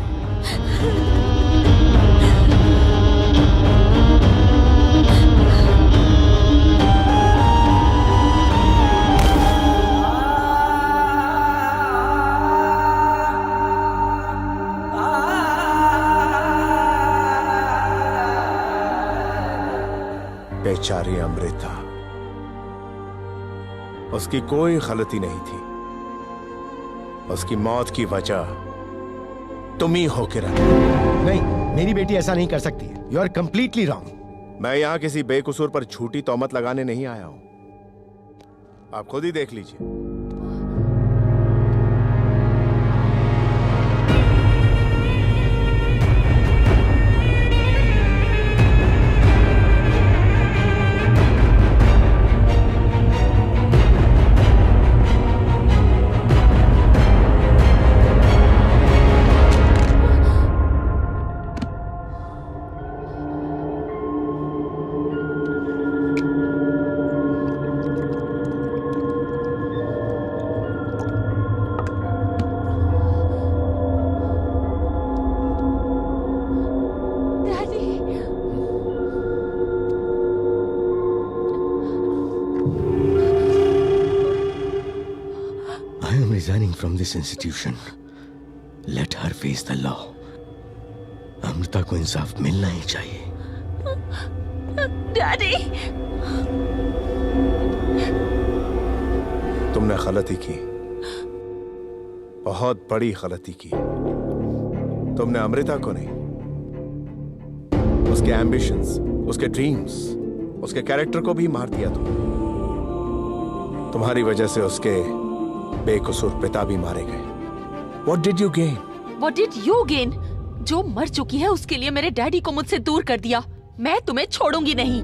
बेचारी अमृता, उसकी कोई गलती नहीं थी। उसकी मौत की वजह तुम ही हो किरण। नहीं, मेरी बेटी ऐसा नहीं कर सकती। You are completely wrong. मैं यहां किसी बेकसूर पर झूठी तौमत लगाने नहीं आया हूं। आप खुद ही देख लीजिए। I am resigning from this institution. Let her face the law. Amrita को इंसाफ मिलना ही चाहिए। डैडी, तुमने गलती की, बहुत बड़ी गलती की। तुमने अमृता को नहीं, उसके एम्बिशंस, उसके ड्रीम्स, उसके कैरेक्टर को भी मार दिया। तुम्हारी वजह से उसके बेकसूर पिता भी मारे गए। What did you gain? What did you gain? जो मर चुकी है उसके लिए मेरे डैडी को मुझसे दूर कर दिया। मैं तुम्हें छोड़ूंगी नहीं।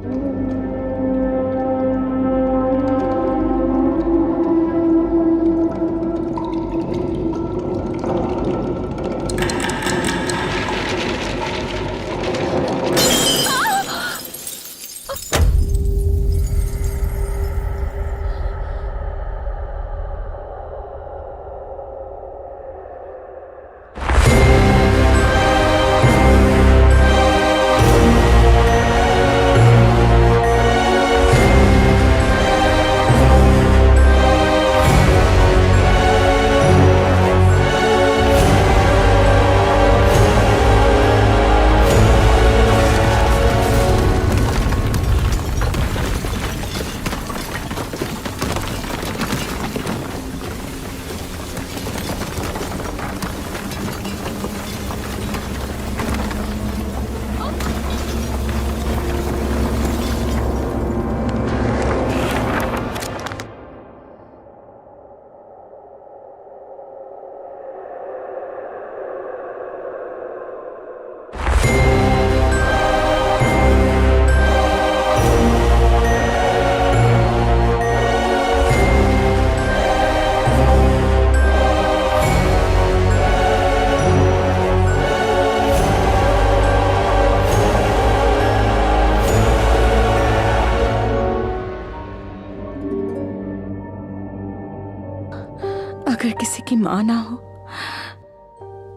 अगर किसी की माँ ना हो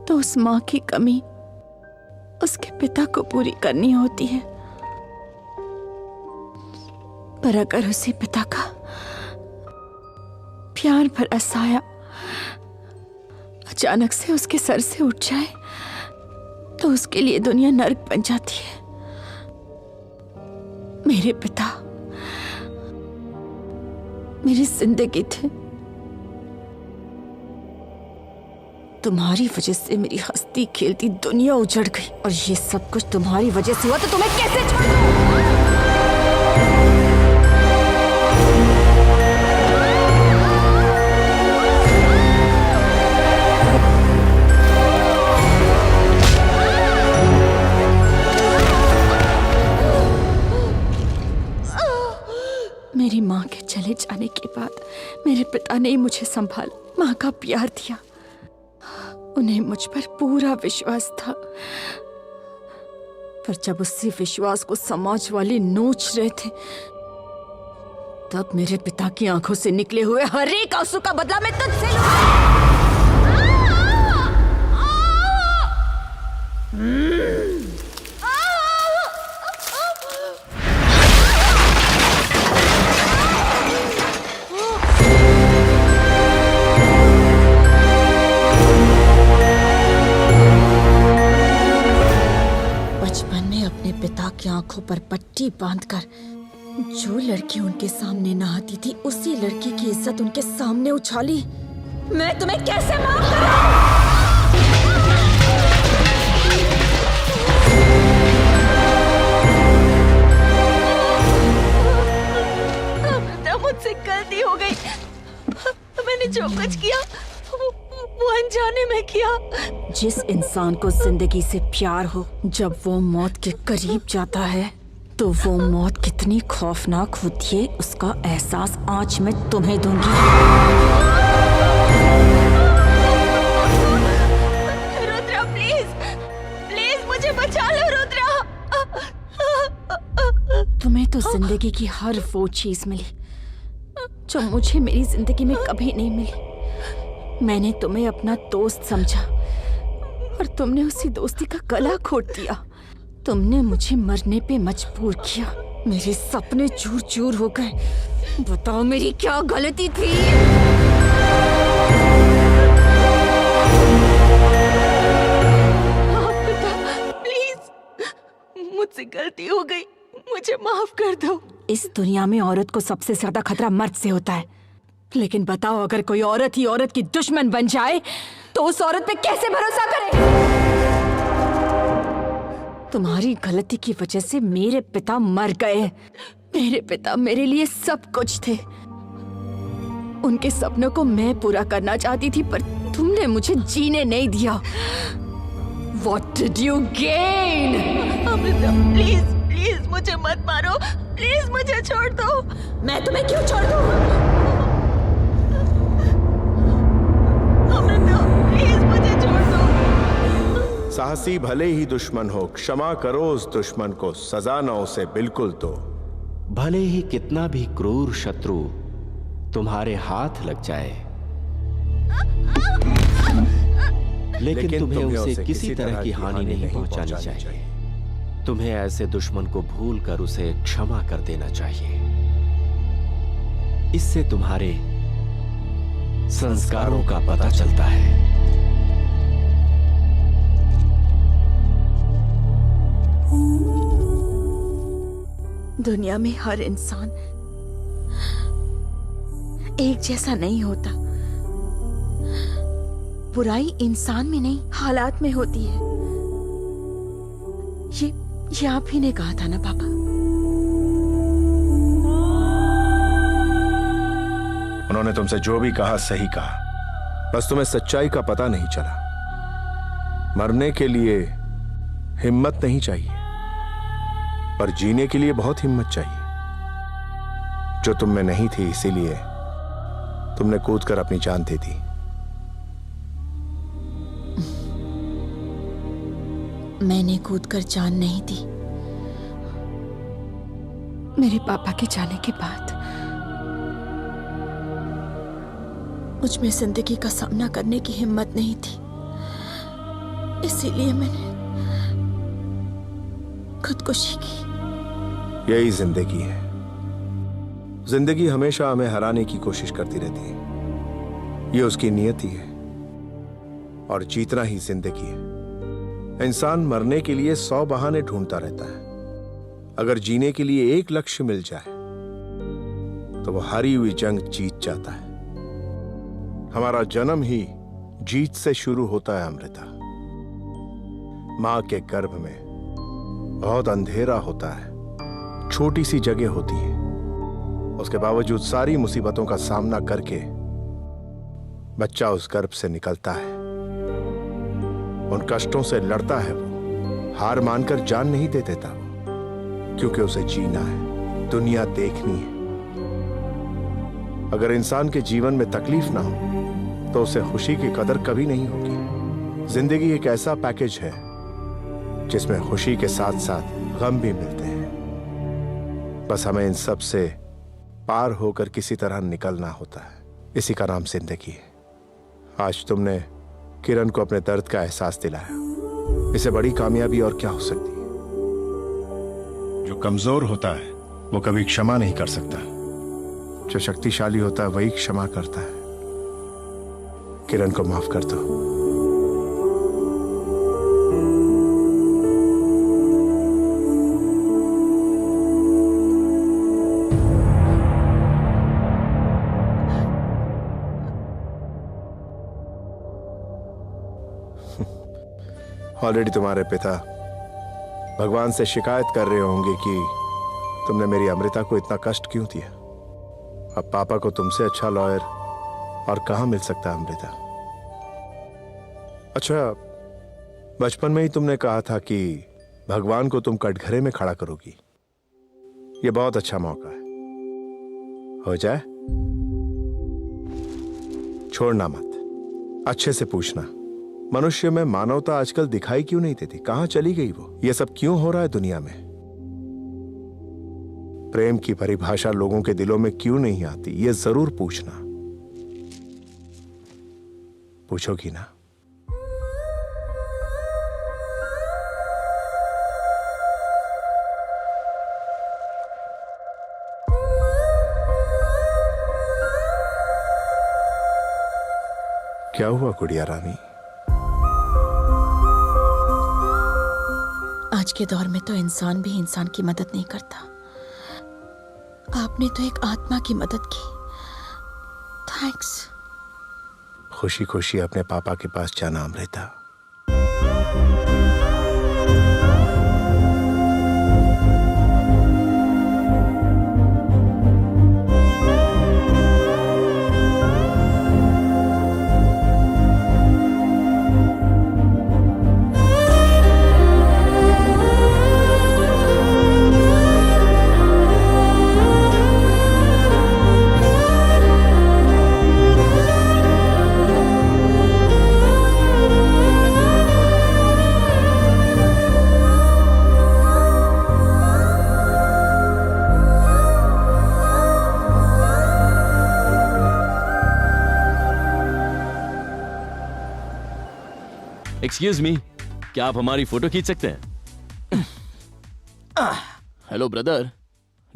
तो उस माँ की कमी उसके पिता को पूरी करनी होती है। पर अगर उसी पिता का प्यार भरा साया अचानक से उसके सर से उठ जाए तो उसके लिए दुनिया नर्क बन जाती है। मेरे पिता मेरी जिंदगी थे। तुम्हारी वजह से मेरी हंसती खेलती दुनिया उजड़ गई और ये सब कुछ तुम्हारी वजह से हुआ तो तुम्हें कैसे छोड़ूं? मेरी माँ के चले जाने के बाद मेरे पिता ने ही मुझे संभाला, माँ का प्यार दिया। उन्हें मुझ पर पूरा विश्वास था। पर जब उसी विश्वास को समाज वाले नोच रहे थे तब मेरे पिता की आंखों से निकले हुए हर एक आंसू का बदला मैं तुझसे लूंगा। पिता की आंखों पर पट्टी बांधकर जो लड़की उनके सामने नहाती थी उसी लड़की की इज्जत उनके सामने उछाली। मैं तुम्हें कैसे माफ करूं? मुझसे गलती हो गई। मैंने जो कुछ किया वो अनजाने में किया। जिस इंसान को जिंदगी से प्यार हो, जब वो मौत के करीब जाता है तो वो मौत कितनी खौफनाक होती है उसका एहसास आज मैं तुम्हें दूंगी। रुद्रा प्लीज, प्लीज मुझे बचा लो रुद्रा। तुम्हें तो जिंदगी की हर वो चीज मिली जो मुझे मेरी जिंदगी में कभी नहीं मिली। मैंने तुम्हें अपना दोस्त समझा और तुमने उसी दोस्ती का गला घोट दिया। तुमने मुझे मरने पे मजबूर किया। मेरे सपने चूर चूर हो गए। बताओ मेरी क्या गलती थी? पिता, प्लीज गलती हो गई, मुझे माफ कर दो। इस दुनिया में औरत को सबसे ज्यादा खतरा मर्द से होता है, लेकिन बताओ अगर कोई औरत ही औरत की दुश्मन बन जाए तो उस औरत पे कैसे भरोसा करें? तुम्हारी गलती की वजह से मेरे पिता मर गए। मेरे पिता मेरे लिए सब कुछ थे। उनके सपनों को मैं पूरा करना चाहती थी, पर तुमने मुझे जीने नहीं दिया। What did you gain? Amrita, please please मुझे मत मारो, प्लीज मुझे छोड़ दो। मैं तुम्हें क्यों छोड़ दूं? अमृता, प्लीज मुझे छोड़ दो। साहसी भले ही दुश्मन हो, क्षमा करो उस दुश्मन को, सजा न उसे बिल्कुल दो। भले ही कितना भी क्रूर शत्रु तुम्हारे हाथ लग जाए, लेकिन तुम्हें उसे किसी तरह की हानि नहीं पहुंचानी चाहिए। तुम्हें ऐसे दुश्मन को भूलकर उसे क्षमा कर देना चाहिए। इससे तुम्हारे संस्कारों का पता चलता है। दुनिया में हर इंसान एक जैसा नहीं होता। बुराई इंसान में नहीं, हालात में होती है। ये आप ही ने कहा था ना पापा? उन्होंने तुमसे जो भी कहा सही कहा, बस तुम्हें सच्चाई का पता नहीं चला। मरने के लिए हिम्मत नहीं चाहिए, पर जीने के लिए बहुत हिम्मत चाहिए, जो तुम में नहीं थी। इसीलिए तुमने कूदकर अपनी जान दे दी। मैंने कूदकर जान नहीं दी। मेरे पापा के जाने के बाद मुझ में जिंदगी का सामना करने की हिम्मत नहीं थी, इसीलिए मैंने खुदकुशी की। यही जिंदगी है। जिंदगी हमेशा हमें हराने की कोशिश करती रहती है, ये उसकी नियति है, और जीतना ही जिंदगी है। इंसान मरने के लिए 100 बहाने ढूंढता रहता है। अगर जीने के लिए एक लक्ष्य मिल जाए तो वो हारी हुई जंग जीत जाता है। हमारा जन्म ही जीत से शुरू होता है अमृता। मां के गर्भ में बहुत अंधेरा होता है, छोटी सी जगह होती है। उसके बावजूद सारी मुसीबतों का सामना करके बच्चा उस गर्भ से निकलता है। उन कष्टों से लड़ता है वो, हार मानकर जान नहीं दे देता वो, क्योंकि उसे जीना है, दुनिया देखनी है। अगर इंसान के जीवन में तकलीफ ना हो तो उसे खुशी की कदर कभी नहीं होगी। जिंदगी एक ऐसा पैकेज है जिसमें खुशी के साथ साथ गम भी मिलते हैं। बस हमें इन सब से पार होकर किसी तरह निकलना होता है। इसी का नाम जिंदगी है। आज तुमने किरण को अपने दर्द का एहसास दिलाया। इससे बड़ी कामयाबी और क्या हो सकती है? जो कमजोर होता है वो कभी क्षमा नहीं कर सकता, जो शक्तिशाली होता है वही क्षमा करता है। किरण को माफ कर दो। ऑलरेडी तुम्हारे पिता भगवान से शिकायत कर रहे होंगे कि तुमने मेरी अमृता को इतना कष्ट क्यों दिया। अब पापा को तुमसे अच्छा लॉयर और कहां मिल सकता है अमृता। अच्छा, बचपन में ही तुमने कहा था कि भगवान को तुम कटघरे में खड़ा करोगी। यह बहुत अच्छा मौका है, हो जाए। छोड़ना मत, अच्छे से पूछना मनुष्य में मानवता आजकल दिखाई क्यों नहीं देती, कहां चली गई वो, ये सब क्यों हो रहा है दुनिया में। प्रेम की परिभाषा लोगों के दिलों में क्यों नहीं आती, ये जरूर पूछना। पूछोगी ना? क्या हुआ गुड़िया रानी? आज के दौर में तो इंसान भी इंसान की मदद नहीं करता। आपने तो एक आत्मा की मदद की। थैंक्स। खुशी खुशी अपने पापा के पास जाना अमृता। एक्सक्यूज मी, क्या आप हमारी फोटो खींच सकते हैं? Hello brother,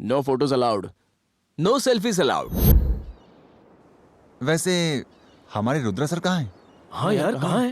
no photos allowed, no selfies allowed. वैसे हमारे रुद्रा सर कहाँ हैं? हाँ यार, कहाँ है?